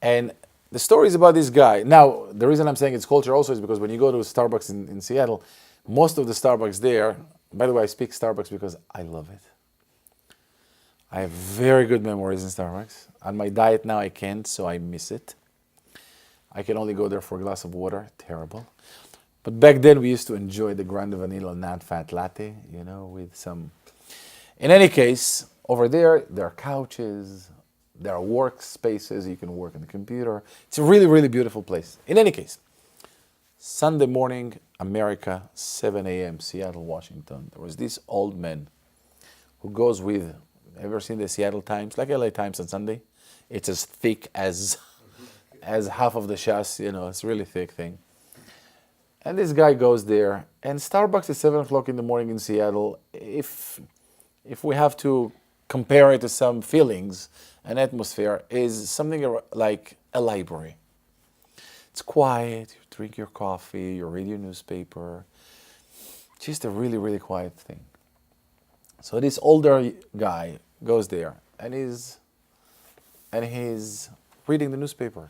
And the story is about this guy. Now, the reason I'm saying it's culture also is because when you go to Starbucks in Seattle, most of the Starbucks there, by the way, I speak Starbucks because I love it. I have very good memories in Starbucks. On my diet now I can't, so I miss it. I can only go there for a glass of water. Terrible. But back then we used to enjoy the grande vanilla non-fat latte, you know, with some... In any case, over there are couches, there are workspaces, you can work on the computer. It's a really, really beautiful place. In any case, Sunday morning, America, 7 a.m., Seattle, Washington. There was this old man who goes with, have you ever seen the Seattle Times? Like LA Times on Sunday. It's as thick as half of the Shas, you know, it's a really thick thing. And this guy goes there, and Starbucks is 7 o'clock in the morning in Seattle. If we have to compare it to some feelings, an atmosphere is something like a library. It's quiet, you drink your coffee, you read your newspaper. Just a really, really quiet thing. So this older guy goes there, and he's reading the newspaper.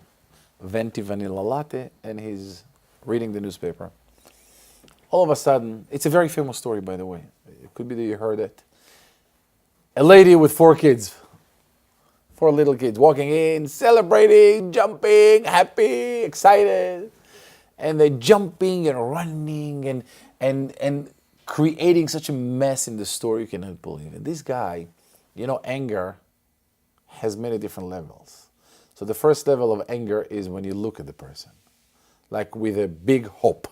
Venti vanilla latte, and he's reading the newspaper. All of a sudden, it's a very famous story, by the way. It could be that you heard it. A lady with 4 kids, 4 little kids, walking in, celebrating, jumping, happy, excited. And they're jumping and running and creating such a mess in the story you cannot believe. And this guy, you know, anger has many different levels. So the first level of anger is when you look at the person. Like with a big hope.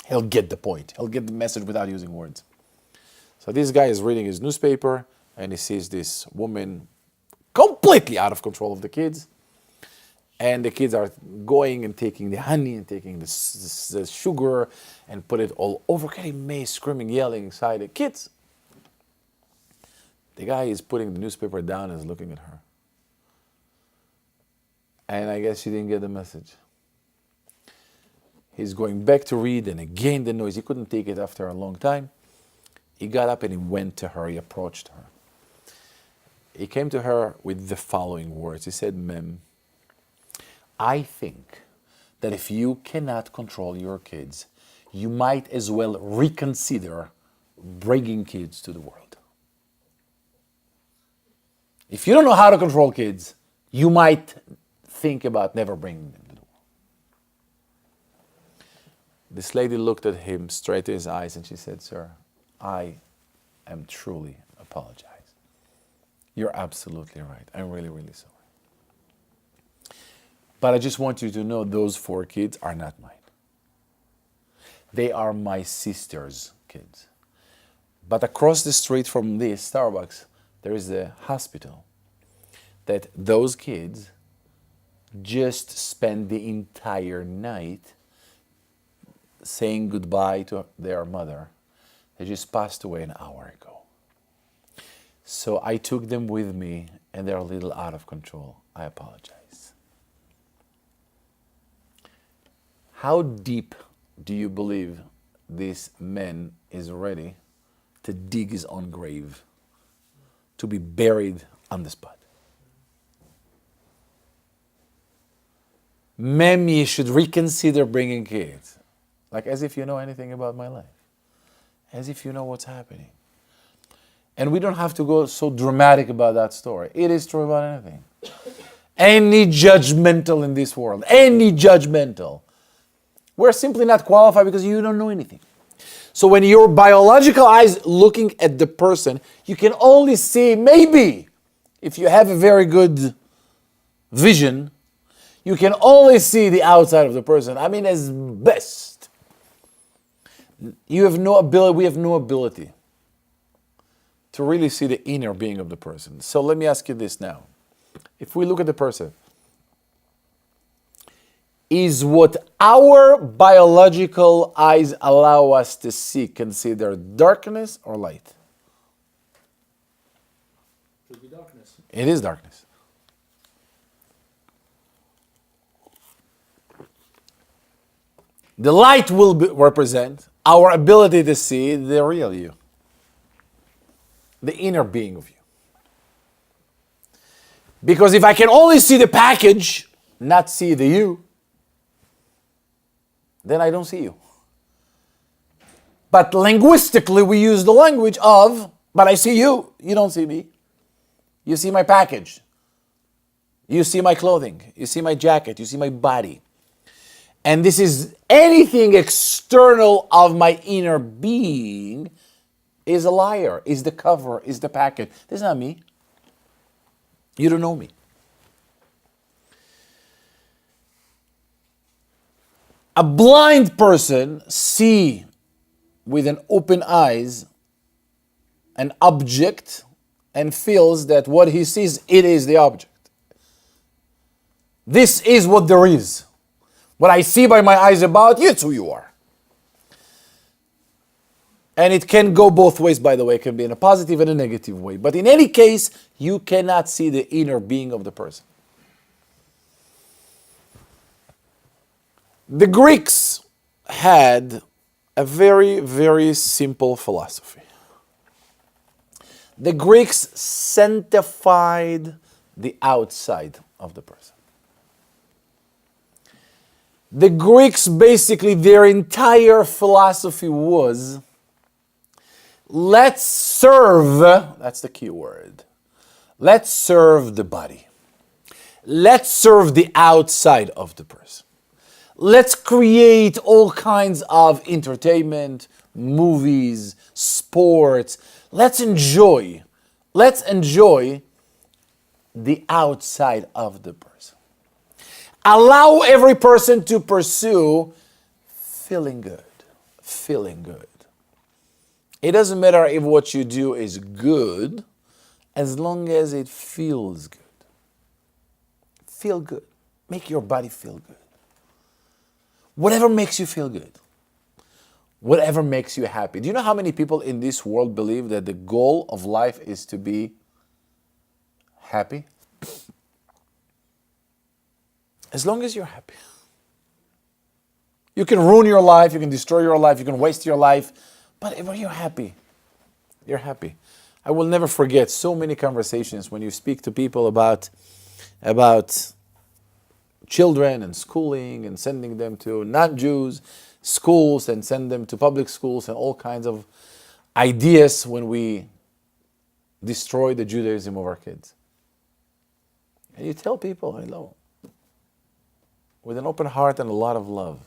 He'll get the point. He'll get the message without using words. So this guy is reading his newspaper and he sees this woman completely out of control of the kids. And the kids are going and taking the honey and taking the sugar and put it all over. Getting amazed, screaming, yelling inside the kids. The guy is putting the newspaper down and is looking at her. And I guess she didn't get the message. He's going back to read, and again the noise. He couldn't take it after a long time. He got up and he went to her. He approached her. He came to her with the following words. He said, "Ma'am, I think that if you cannot control your kids, you might as well reconsider bringing kids to the world. If you don't know how to control kids, you might think about never bringing them to the world." This lady looked at him straight to his eyes and she said, "Sir, I am truly apologize. You're absolutely right. I'm really, really sorry. But I just want you to know those 4 kids are not mine. They are my sister's kids. But across the street from this Starbucks, there is a hospital that those kids just spent the entire night saying goodbye to their mother. They just passed away an hour ago. So I took them with me and they're a little out of control. I apologize." How deep do you believe this man is ready to dig his own grave, to be buried on the spot? Ma'am, you should reconsider bringing kids. Like as if you know anything about my life. As if you know what's happening. And we don't have to go so dramatic about that story. It is true about anything. Any judgmental in this world, any judgmental, we're simply not qualified because you don't know anything. So when your biological eyes looking at the person, you can only see, maybe, if you have a very good vision, you can only see the outside of the person. I mean, as best. You have no ability, we have no ability to really see the inner being of the person. So let me ask you this now. If we look at the person, is what our biological eyes allow us to see considered darkness or light? Should be darkness. It is darkness. The light will represent our ability to see the real you, the inner being of you. Because if I can only see the package, not see the you, then I don't see you. But linguistically, we use the language of, but I see you, you don't see me. You see my package. You see my clothing. You see my jacket. You see my body. And this is anything external of my inner being is a liar, is the cover, is the package. This is not me. You don't know me. A blind person see with an open eyes an object and feels that what he sees, it is the object. This is what there is. What I see by my eyes about you, it's who you are. And it can go both ways, by the way. It can be in a positive and a negative way. But in any case, you cannot see the inner being of the person. The Greeks had a very, very simple philosophy. The Greeks sanctified the outside of the person. The Greeks, basically, their entire philosophy was, let's serve, that's the key word, let's serve the body. Let's serve the outside of the person. Let's create all kinds of entertainment, movies, sports. Let's enjoy the outside of the person. Allow every person to pursue feeling good, feeling good. It doesn't matter if what you do is good, as long as it feels good. Feel good. Make your body feel good. Whatever makes you feel good. whatever makes you happy. Do you know how many people in this world believe that the goal of life is to be happy? As long as you're happy. You can ruin your life, you can destroy your life, you can waste your life, but when you're happy, you're happy. I will never forget so many conversations when you speak to people about children and schooling and sending them to non-Jews schools and send them to public schools and all kinds of ideas when we destroy the Judaism of our kids. And you tell people, hello, with an open heart and a lot of love.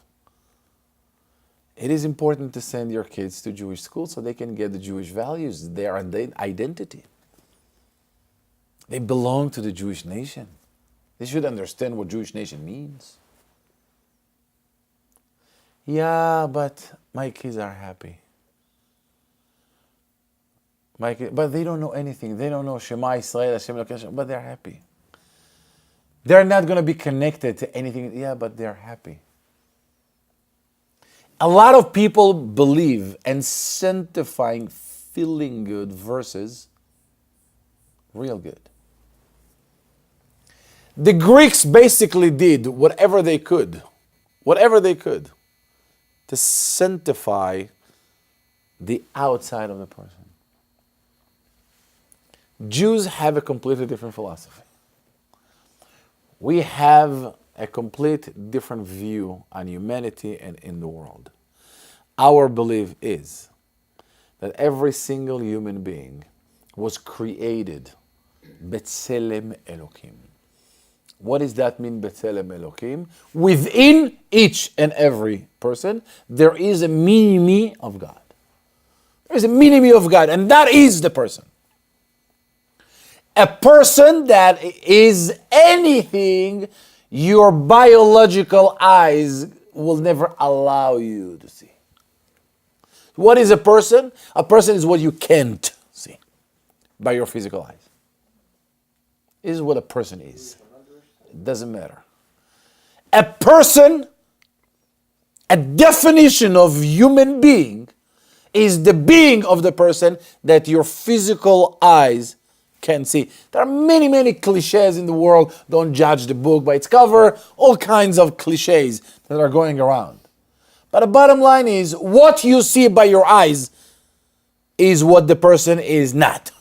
It is important to send your kids to Jewish schools so they can get the Jewish values, their identity. They belong to the Jewish nation. They should understand what Jewish nation means. Yeah, but my kids are happy. But they don't know anything. They don't know Shema Yisrael, Hashem Elokeinu, but they're happy. They're not going to be connected to anything. Yeah, but they're happy. A lot of people believe in sanctifying feeling good versus real good. The Greeks basically did whatever they could to sanctify the outside of the person. Jews have a completely different philosophy. We have a complete different view on humanity and in the world. Our belief is that every single human being was created B'Tselem Elokim. What does that mean, B'Tselem Elokim? Within each and every person, there is a mini-me of God. There is a mini-me of God, and that is the person. A person that is anything your biological eyes will never allow you to see. What is a person? A person is what you can't see by your physical eyes. This is what a person is. It doesn't matter. A person, a definition of human being, is the being of the person that your physical eyes can see. There are many, many cliches in the world. Don't judge the book by its cover. All kinds of cliches that are going around. But the bottom line is, what you see by your eyes is what the person is not.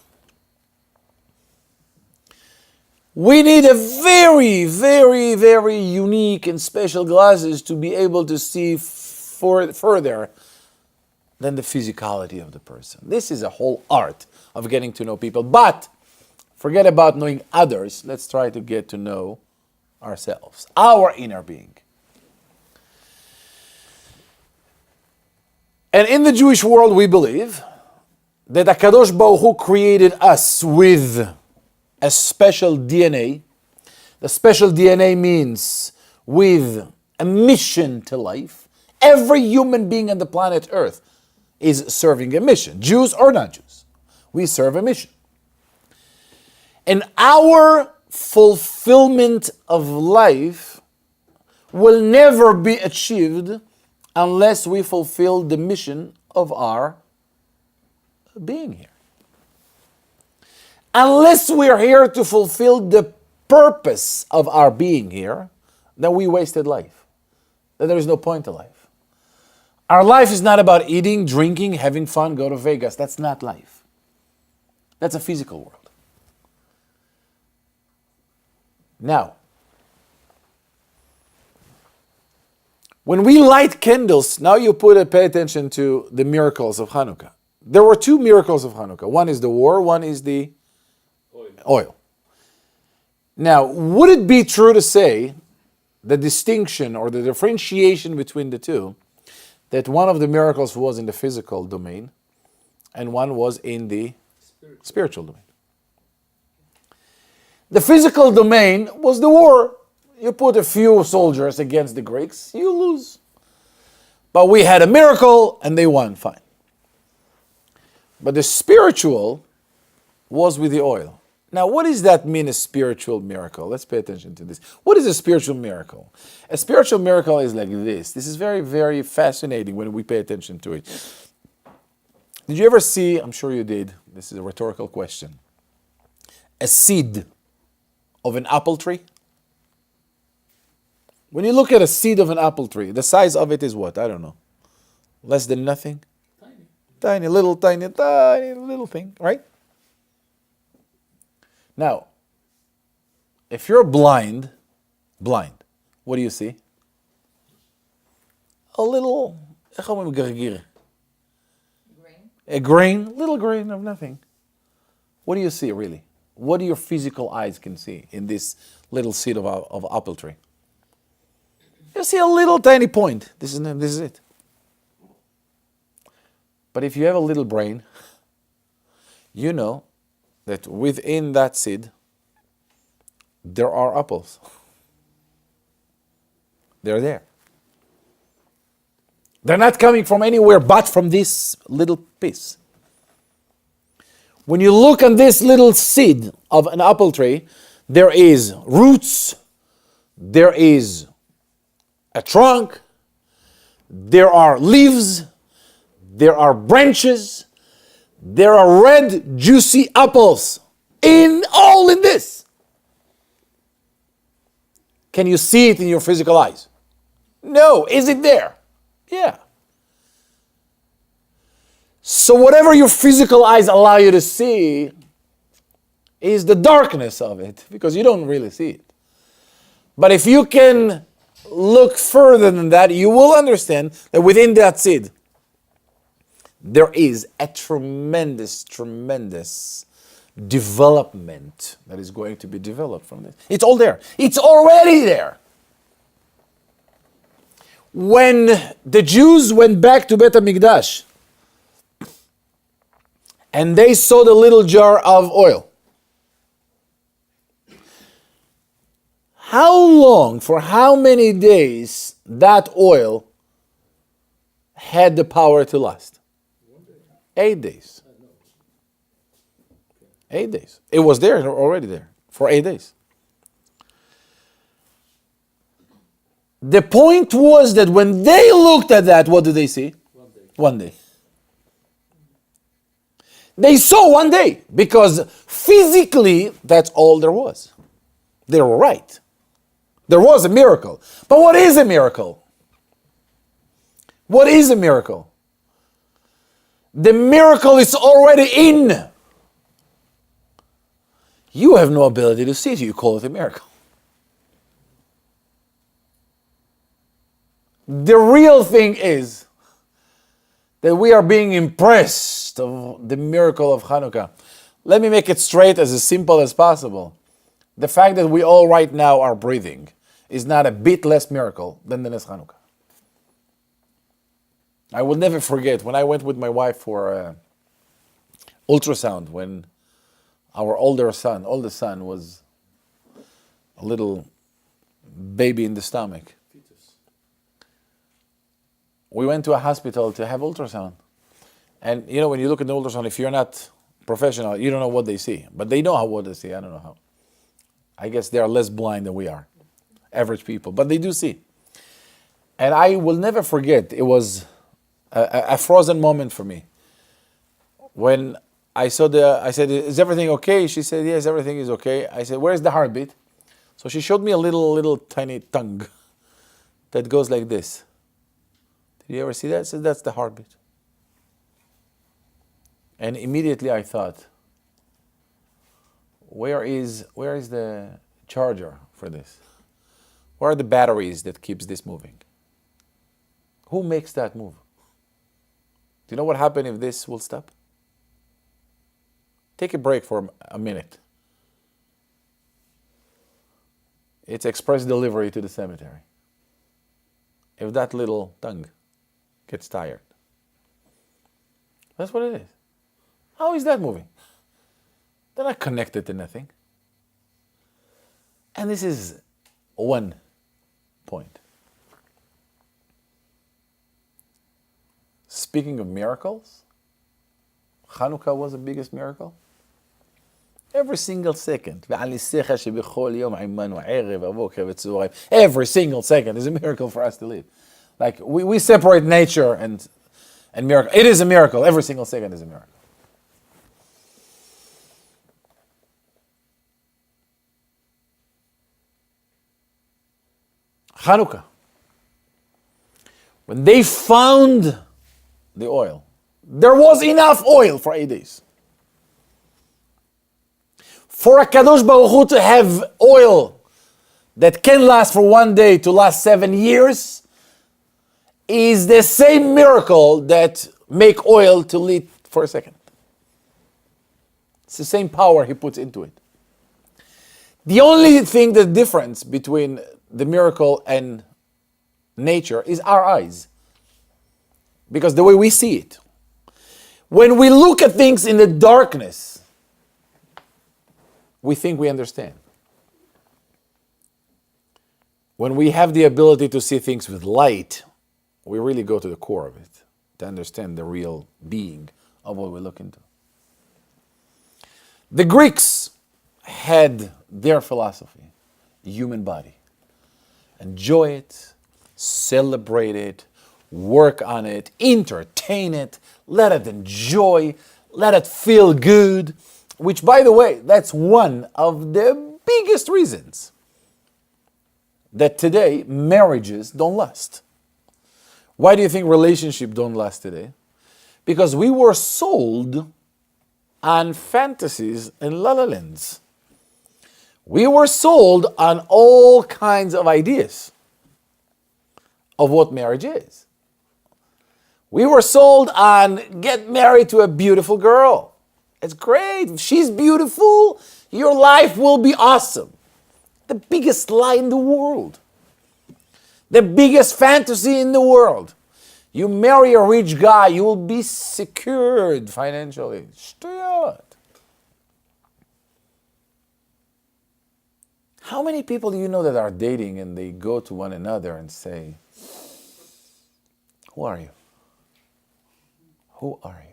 We need a very, very, very unique and special glasses to be able to see further than the physicality of the person. This is a whole art of getting to know people. But forget about knowing others. Let's try to get to know ourselves, our inner being. And in the Jewish world, we believe that HaKadosh Baruch Hu created us with a special DNA. The special DNA means with a mission to life. Every human being on the planet Earth is serving a mission, Jews or not Jews. We serve a mission. And our fulfillment of life will never be achieved unless we fulfill the mission of our being here. Unless we're here to fulfill the purpose of our being here, then we wasted life. Then there is no point to life. Our life is not about eating, drinking, having fun, go to Vegas. That's not life. That's a physical world. Now, when we light candles, now you pay attention to the miracles of Chanukah. There were two miracles of Chanukah. One is the war, one is the oil. Now, would it be true to say the distinction or the differentiation between the two, that one of the miracles was in the physical domain and one was in the spiritual domain? The physical domain was the war. You put a few soldiers against the Greeks, you lose. But we had a miracle and they won, fine. But the spiritual was with the oil. Now, what does that mean, a spiritual miracle? Let's pay attention to this. What is a spiritual miracle? A spiritual miracle is like this. This is very, very fascinating when we pay attention to it. Did you ever see, I'm sure you did, this is a rhetorical question, a seed of an apple tree? When you look at a seed of an apple tree, the size of it is what? I don't know. Less than nothing? Tiny little thing, right? Now, if you're blind, what do you see? A little, a grain, little grain of nothing. What do you see really? What do your physical eyes can see in this little seed of apple tree? You see a little tiny point. This is it. But if you have a little brain, you know that within that seed, there are apples. They're there. They're not coming from anywhere but from this little piece. When you look on this little seed of an apple tree, there is roots, there is a trunk, there are leaves, there are branches, there are red, juicy apples all in this. Can you see it in your physical eyes? No. Is it there? Yeah. So whatever your physical eyes allow you to see is the darkness of it, because you don't really see it. But if you can look further than that, you will understand that within that seed, there is a tremendous development that is going to be developed from this. It's all there. It's already there. When the Jews went back to Beit HaMikdash and they saw the little jar of oil, how long, for how many days that oil had the power to last? 8 days. 8 days. It was there, already there, for 8 days. The point was that when they looked at that, what did they see? 1 day. They saw 1 day, because physically, that's all there was. They were right. There was a miracle. But what is a miracle? What is a miracle? The miracle is already in. You have no ability to see it. You call it a miracle. The real thing is that we are being impressed of the miracle of Chanukah. Let me make it straight, as simple as possible. The fact that we all right now are breathing is not a bit less miracle than the next Chanukah. I will never forget when I went with my wife for ultrasound when our oldest son was a little baby in the stomach. We went to a hospital to have ultrasound. And you know, when you look at the ultrasound, if you're not professional, you don't know what they see. But they know what they see. I don't know how. I guess they are less blind than we are, average people. But they do see. And I will never forget, it was a frozen moment for me. When I said, is everything okay? She said, yes, everything is okay. I said, where's the heartbeat? So she showed me a little tiny tongue that goes like this. Did you ever see that? I said, that's the heartbeat. And immediately I thought, where is the charger for this? Where are the batteries that keeps this moving? Who makes that move? Do you know what happens if this will stop? Take a break for a minute. It's express delivery to the cemetery. If that little tongue gets tired. That's what it is. How is that moving? They're not connected to nothing. And this is one point. Speaking of miracles, Chanukah was the biggest miracle. Every single second. Every single second is a miracle for us to live. Like we separate nature and miracle. It is a miracle. Every single second is a miracle. Chanukah. When they found the oil, there was enough oil for 8 days. For a Kadosh Baruch Hu to have oil that can last for 1 day to last 7 years is the same miracle that make oil to leak for a second. It's the same power he puts into it. The only thing, the difference between the miracle and nature is our eyes. Because the way we see it. When we look at things in the darkness, we think we understand. When we have the ability to see things with light, we really go to the core of it to understand the real being of what we look into. The Greeks had their philosophy, human body. Enjoy it, celebrate it, work on it, entertain it, let it enjoy, let it feel good, which, by the way, that's one of the biggest reasons that today marriages don't last. Why do you think relationships don't last today? Because we were sold on fantasies and la la lands. We were sold on all kinds of ideas of what marriage is. We were sold on get married to a beautiful girl. It's great. If she's beautiful, your life will be awesome. The biggest lie in the world. The biggest fantasy in the world. You marry a rich guy, you will be secured financially. Shtuyot. How many people do you know that are dating and they go to one another and say, who are you? Who are you?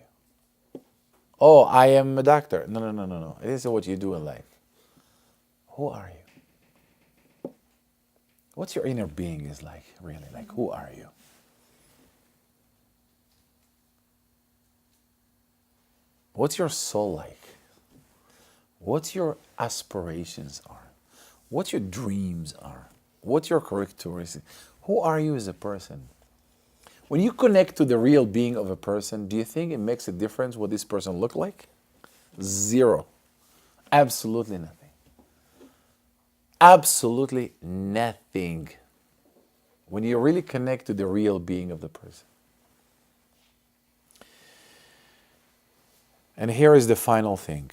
Oh, I am a doctor. No. It isn't what you do in life. Who are you? What's your inner being is like, really? Like, who are you? What's your soul like? What your aspirations are? What your dreams are? What your characteristics? Who are you as a person? When you connect to the real being of a person, do you think it makes a difference what this person look like? Zero. Absolutely nothing. Absolutely nothing. When you really connect to the real being of the person. And here is the final thing.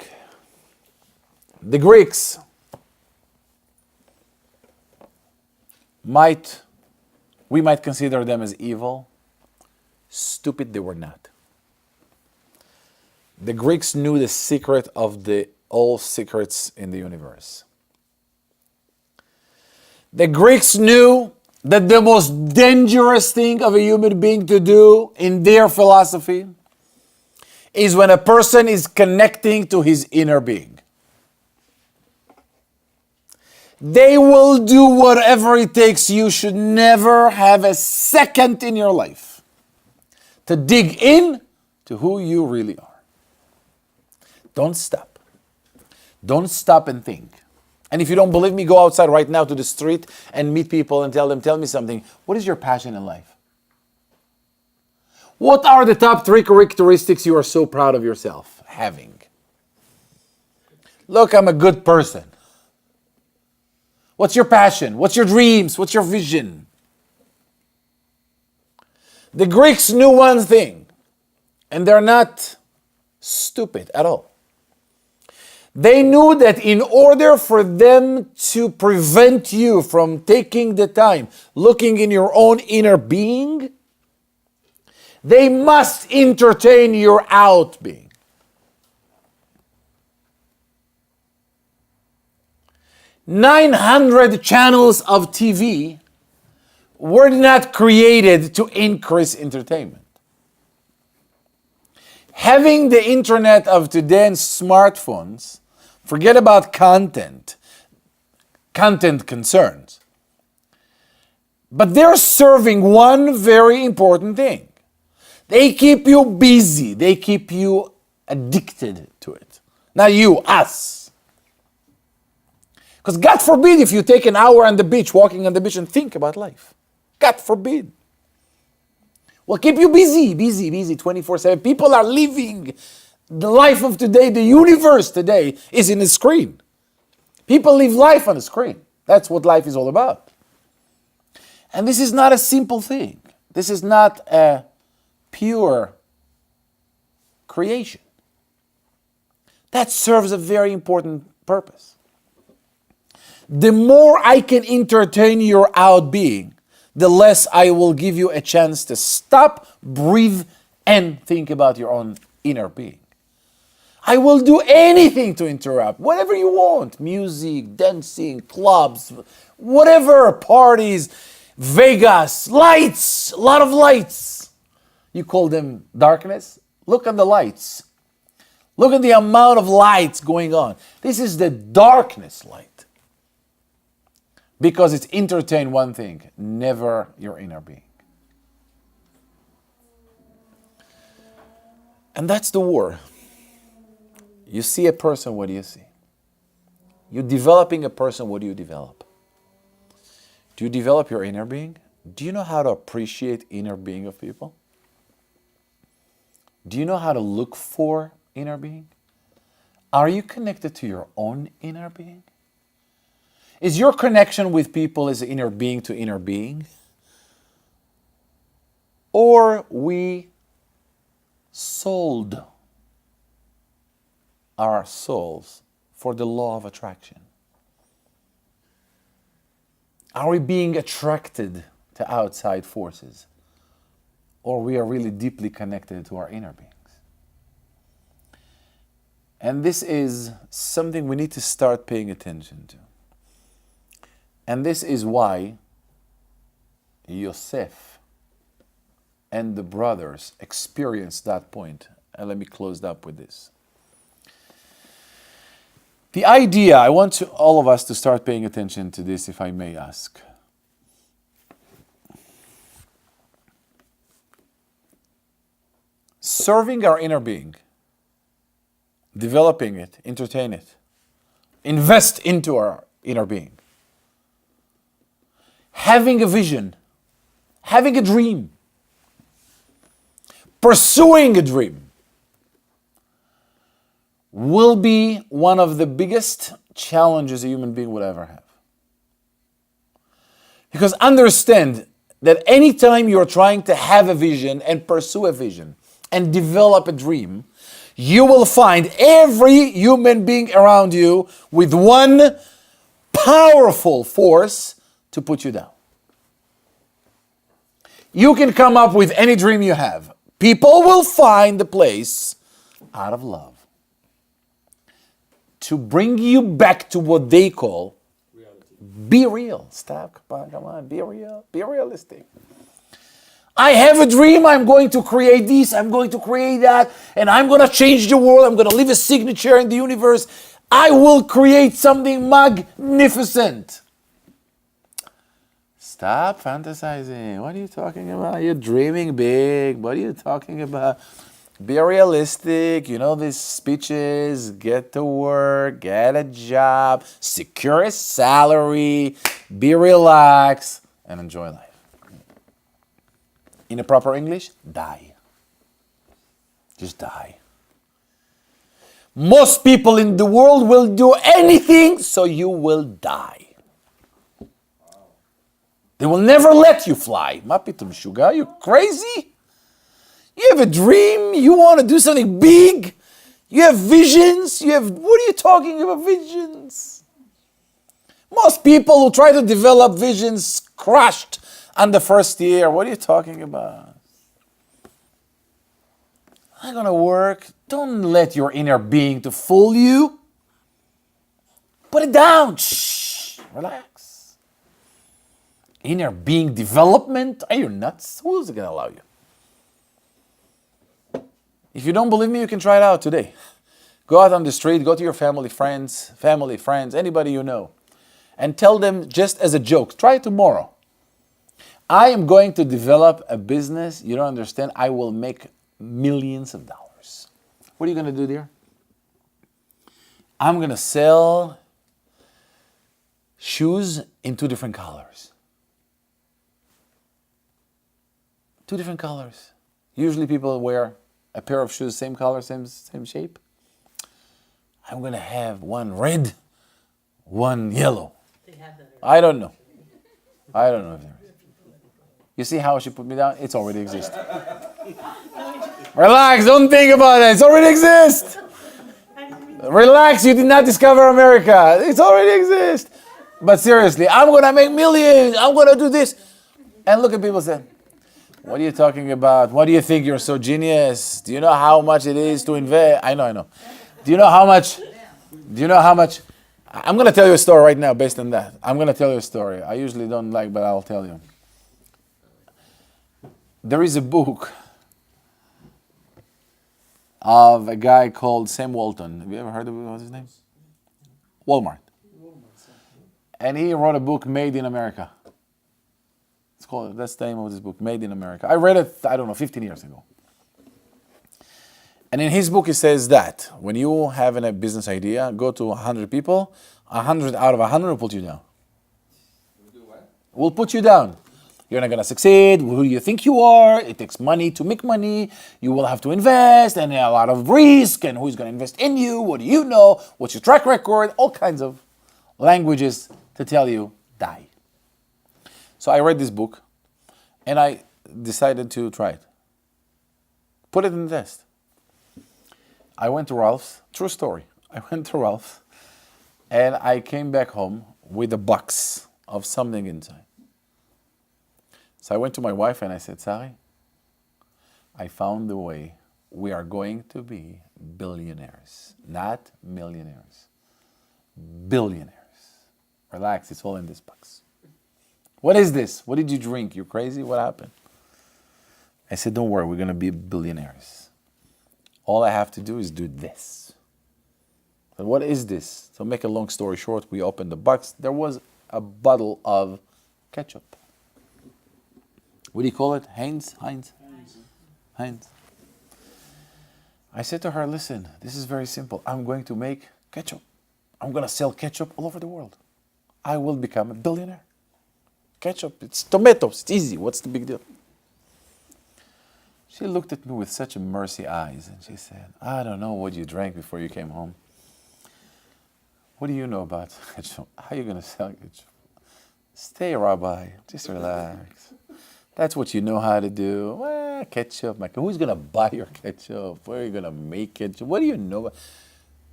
The Greeks we might consider them as evil. Stupid they were not. The Greeks knew the secret of all secrets in the universe. The Greeks knew that the most dangerous thing of a human being to do in their philosophy is when a person is connecting to his inner being. They will do whatever it takes. You should never have a second in your life to dig in to who you really are. Don't stop. Don't stop and think. And if you don't believe me, go outside right now to the street and meet people and tell me something. What is your passion in life? What are the top 3 characteristics you are so proud of yourself having? Look, I'm a good person. What's your passion? What's your dreams? What's your vision? The Greeks knew one thing, and they're not stupid at all. They knew that in order for them to prevent you from taking the time, looking in your own inner being, they must entertain your out being. "900 channels of TV were not created to increase entertainment. Having the internet of today and smartphones Forget about content concerns. But they're serving one very important thing. They keep you busy. They keep you addicted to it. Not you, us. Because God forbid if you take an hour on the beach, walking on the beach and think about life. God forbid. Well, keep you busy, 24/7. People are living the life of today. The universe today is in a screen. People live life on a screen. That's what life is all about. And this is not a simple thing. This is not a pure creation. That serves a very important purpose. The more I can entertain your outbeing, the less I will give you a chance to stop, breathe, and think about your own inner being. I will do anything to interrupt, whatever you want. Music, dancing, clubs, whatever, parties, Vegas, lights, a lot of lights. You call them darkness? Look at the lights. Look at the amount of lights going on. This is the darkness light. Because it's entertain one thing, never your inner being. And that's the war. You see a person, what do you see? You're developing a person, what do you develop? Do you develop your inner being? Do you know how to appreciate inner being of people? Do you know how to look for inner being? Are you connected to your own inner being? Is your connection with people as inner being to inner being? Or we sold our souls for the law of attraction? Are we being attracted to outside forces? Or we are really deeply connected to our inner beings? And this is something we need to start paying attention to. And this is why Yosef and the brothers experienced that point. And let me close up with this. The idea, I want all of us to start paying attention to this, if I may ask. Serving our inner being, developing it, entertain it, invest into our inner being. Having a vision, having a dream, pursuing a dream will be one of the biggest challenges a human being will ever have. Because understand that anytime you're trying to have a vision and pursue a vision and develop a dream, you will find every human being around you with one powerful force to put you down. You can come up with any dream you have. People will find the place out of love to bring you back to what they call reality. Be real. Stop, come on, be real, be realistic. I have a dream, I'm going to create this, I'm going to create that, and I'm going to change the world, I'm going to leave a signature in the universe. I will create something magnificent. Stop fantasizing. What are you talking about? You're dreaming big. What are you talking about? Be realistic. You know these speeches. Get to work. Get a job. Secure a salary. Be relaxed. And enjoy life. In a proper English, die. Just die. Most people in the world will do anything so you will die. They will never let you fly. Ma pitum shuga, you crazy? You have a dream, you want to do something big, you have visions, what are you talking about visions? Most people who try to develop visions crushed on the first year. What are you talking about? Not gonna work. Don't let your inner being to fool you. Put it down. Shh. Relax. Inner being development? Are you nuts? Who's going to allow you? If you don't believe me, you can try it out today. Go out on the street, go to your family, friends, anybody you know, and tell them just as a joke, try it tomorrow. I am going to develop a business, you don't understand, I will make millions of dollars. What are you going to do, dear? I'm going to sell shoes in 2 different colors. 2 different colors. Usually people wear a pair of shoes, same color, same shape. I'm going to have one red, one yellow. They have that. I don't know. I don't know if there is. You see how she put me down? It's already exists. Relax, don't think about it. It's already exists. Relax, you did not discover America. It's already exists. But seriously, I'm going to make millions. I'm going to do this. And look at people saying, what are you talking about? What do you think? You're so genius. Do you know how much it is to invest? I know. Do you know how much? I'm going to tell you a story right now based on that. I'm going to tell you a story. I usually don't like, but I'll tell you. There is a book of a guy called Sam Walton. Have you ever heard of it? What's his name? Walmart. And he wrote a book, Made in America. That's the name of this book, Made in America. I read it, 15 years ago. And in his book, he says that when you have a business idea, go to 100 people, 100 out of 100 will put you down. Will put you down. You're not going to succeed. Who do you think you are? It takes money to make money. You will have to invest and a lot of risk. And who's going to invest in you? What do you know? What's your track record? All kinds of languages to tell you, die. So I read this book and I decided to try it. Put it in the test. I went to Ralph's, true story. I went to Ralph's and I came back home with a box of something inside. So I went to my wife and I said, Sari, I found the way. We are going to be billionaires, not millionaires. Billionaires. Relax, it's all in this box. What is this? What did you drink? You crazy? What happened? I said, don't worry, we're going to be billionaires. All I have to do is do this. But what is this? So make a long story short, we opened the box. There was a bottle of ketchup. What do you call it? Heinz? I said to her, listen, this is very simple. I'm going to make ketchup. I'm going to sell ketchup all over the world. I will become a billionaire. Ketchup, it's tomatoes, it's easy. What's the big deal? She looked at me with such mercy eyes and she said, I don't know what you drank before you came home. What do you know about ketchup? How are you going to sell ketchup? Stay, Rabbi. Just relax. That's what you know how to do. Well, ketchup. Who's going to buy your ketchup? Where are you going to make ketchup? What do you know?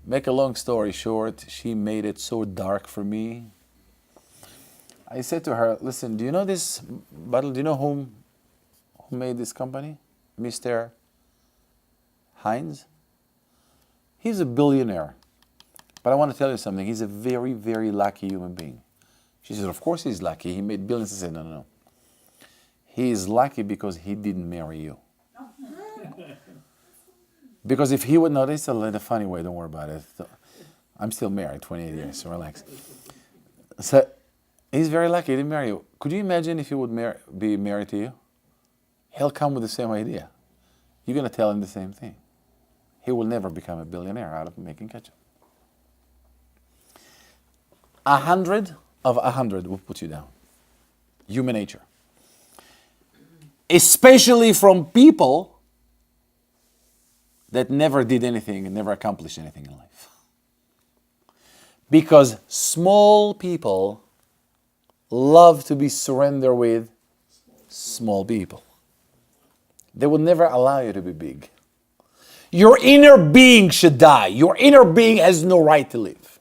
Make a long story short, she made it so dark for me. I said to her, listen, do you know this bottle? Do you know who made this company? Mr. Heinz? He's a billionaire. But I want to tell you something. He's a very, very lucky human being. She said, of course he's lucky. He made billions. I said, no. He is lucky because he didn't marry you. Because if he would, no, this is a funny way, don't worry about it. I'm still married, 28 years, so relax. So he's very lucky, he didn't marry you. Could you imagine if he would be married to you? He'll come with the same idea. You're going to tell him the same thing. He will never become a billionaire out of making ketchup. 100 of 100 will put you down. Human nature. Especially from people that never did anything and never accomplished anything in life. Because small people love to be surrendered with small people. They will never allow you to be big. Your inner being should die. Your inner being has no right to live.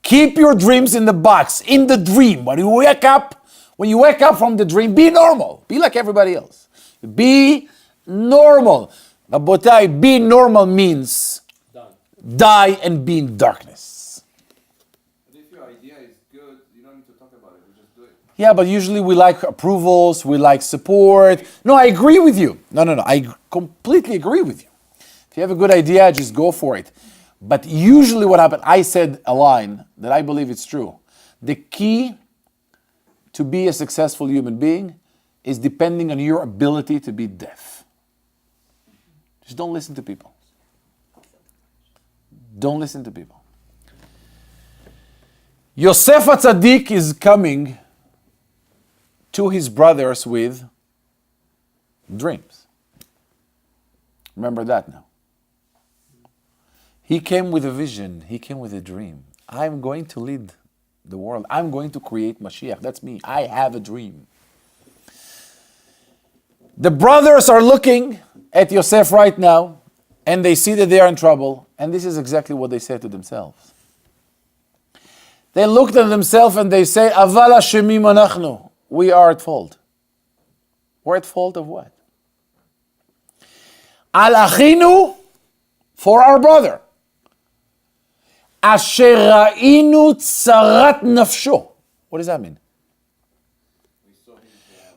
Keep your dreams in the box, in the dream. When you wake up from the dream, be normal. Be like everybody else. Be normal. Rabotai, be normal means die and be in darkness. But if your idea is good, you don't need to talk about it. You just do it. Yeah, but usually we like approvals, we like support. No, I agree with you. No, I completely agree with you. If you have a good idea, just go for it. But usually what happened, I said a line that I believe it's true. The key to be a successful human being is depending on your ability to be deaf. Just don't listen to people. Don't listen to people. Yosef HaTzadik is coming to his brothers with dreams. Remember that now. He came with a vision. He came with a dream. I'm going to lead the world. I'm going to create Mashiach. That's me. I have a dream. The brothers are looking at Yosef right now, and they see that they are in trouble. And this is exactly what they said to themselves. They looked at themselves and they say, Aval Hashemim anachnu. We are at fault. We're at fault of what? Al achinu, for our brother. Asher ra'inu tzarat nafsho. What does that mean?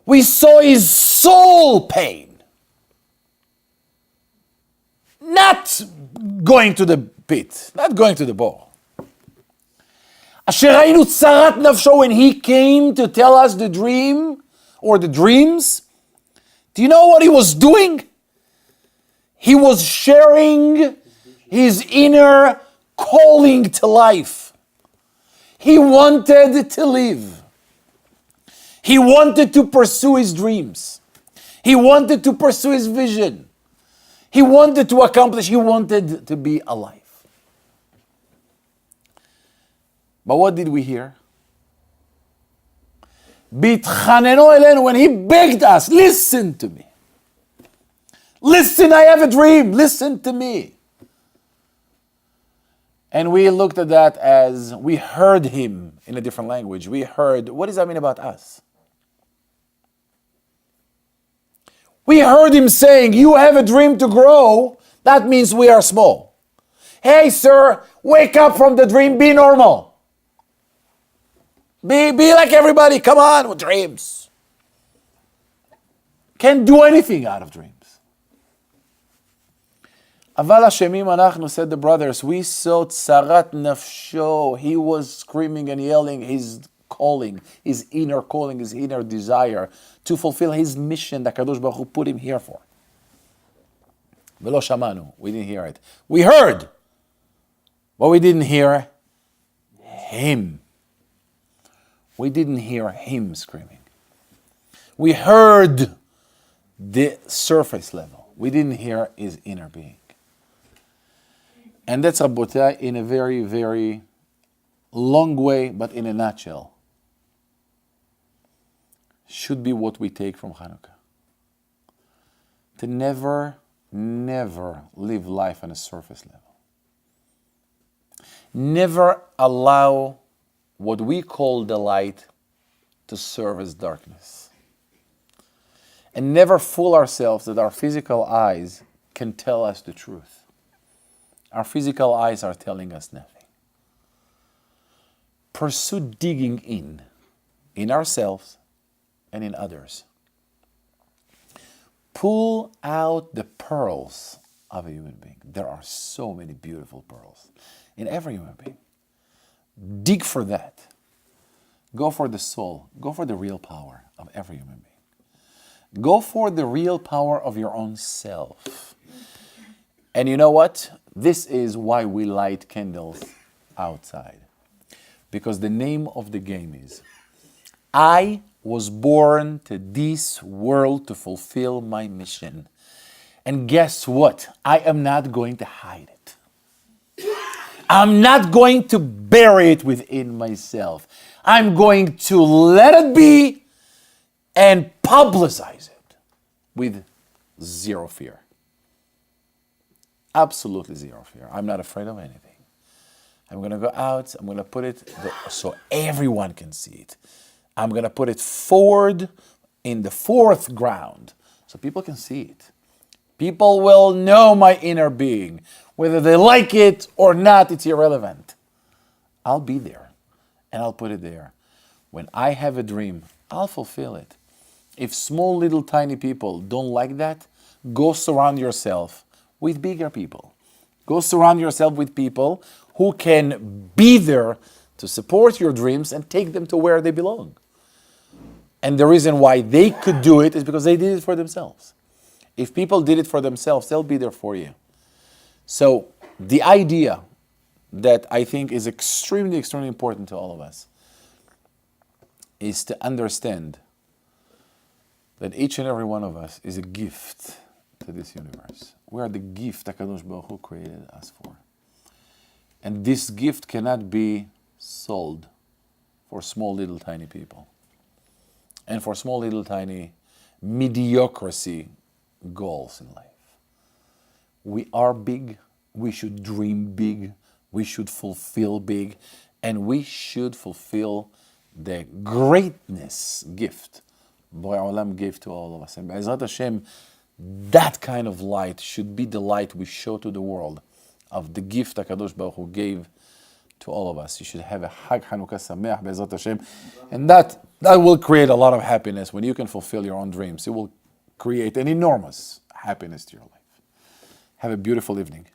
We saw his soul pain. Not going to the pit, not going to the bowl. Asher ra'inu tzarat nafsho, when he came to tell us the dream or the dreams, do you know what he was doing? He was sharing his inner calling to life. He wanted to live. He wanted to pursue his dreams. He wanted to pursue his vision. He wanted to accomplish. He wanted to be alive. But what did we hear? Bitchaneno elenu, when he begged us, listen to me. Listen, I have a dream. Listen to me. And we looked at that as we heard him in a different language. We heard, what does that mean about us? We heard him saying, you have a dream to grow. That means we are small. Hey, sir, wake up from the dream. Be normal. Be like everybody. Come on with dreams. Can't do anything out of dreams. Aval Hashemim anachnu, said the brothers, we saw tzarat nafsho. He was screaming and yelling his calling, his inner calling, his inner desire to fulfill his mission that Kadosh Baruch Hu put him here for. Velo shamanu, we didn't hear it. We heard, but we didn't hear him. We didn't hear him screaming. We heard the surface level. We didn't hear his inner being. And that's Rabotai in a very, very long way, but in a nutshell, should be what we take from Chanukah. To never, never live life on a surface level. Never allow what we call the light to serve as darkness. And never fool ourselves that our physical eyes can tell us the truth. Our physical eyes are telling us nothing. Pursue digging in ourselves and in others. Pull out the pearls of a human being. There are so many beautiful pearls in every human being. Dig for that. Go for the soul. Go for the real power of every human being. Go for the real power of your own self. And you know what? This is why we light candles outside. Because the name of the game is, I was born to this world to fulfill my mission. And guess what? I am not going to hide it. I'm not going to bury it within myself. I'm going to let it be and publicize it with zero fear. Absolutely zero fear. I'm not afraid of anything. I'm going to go out. I'm going to put it so everyone can see it. I'm going to put it forward in the fourth ground so people can see it. People will know my inner being. Whether they like it or not, it's irrelevant. I'll be there and I'll put it there. When I have a dream, I'll fulfill it. If small, little, tiny people don't like that, go surround yourself with bigger people. Go surround yourself with people who can be there to support your dreams and take them to where they belong. And the reason why they could do it is because they did it for themselves. If people did it for themselves, they'll be there for you. So the idea that I think is extremely, extremely important to all of us is to understand that each and every one of us is a gift to this universe. We are the gift HaKadosh Baruch Hu created us for. And this gift cannot be sold for small little tiny people and for small little tiny mediocrity goals in life. We are big, we should dream big, we should fulfill big, and we should fulfill the greatness gift Borei Olam gave to all of us. And Be'ezrat Hashem, that kind of light should be the light we show to the world of the gift HaKadosh Baruch Hu gave to all of us. You should have a Hag Chanukah Sameach Be'ezrat Hashem, and that will create a lot of happiness. When you can fulfill your own dreams, it will create an enormous happiness to your life. Have a beautiful evening.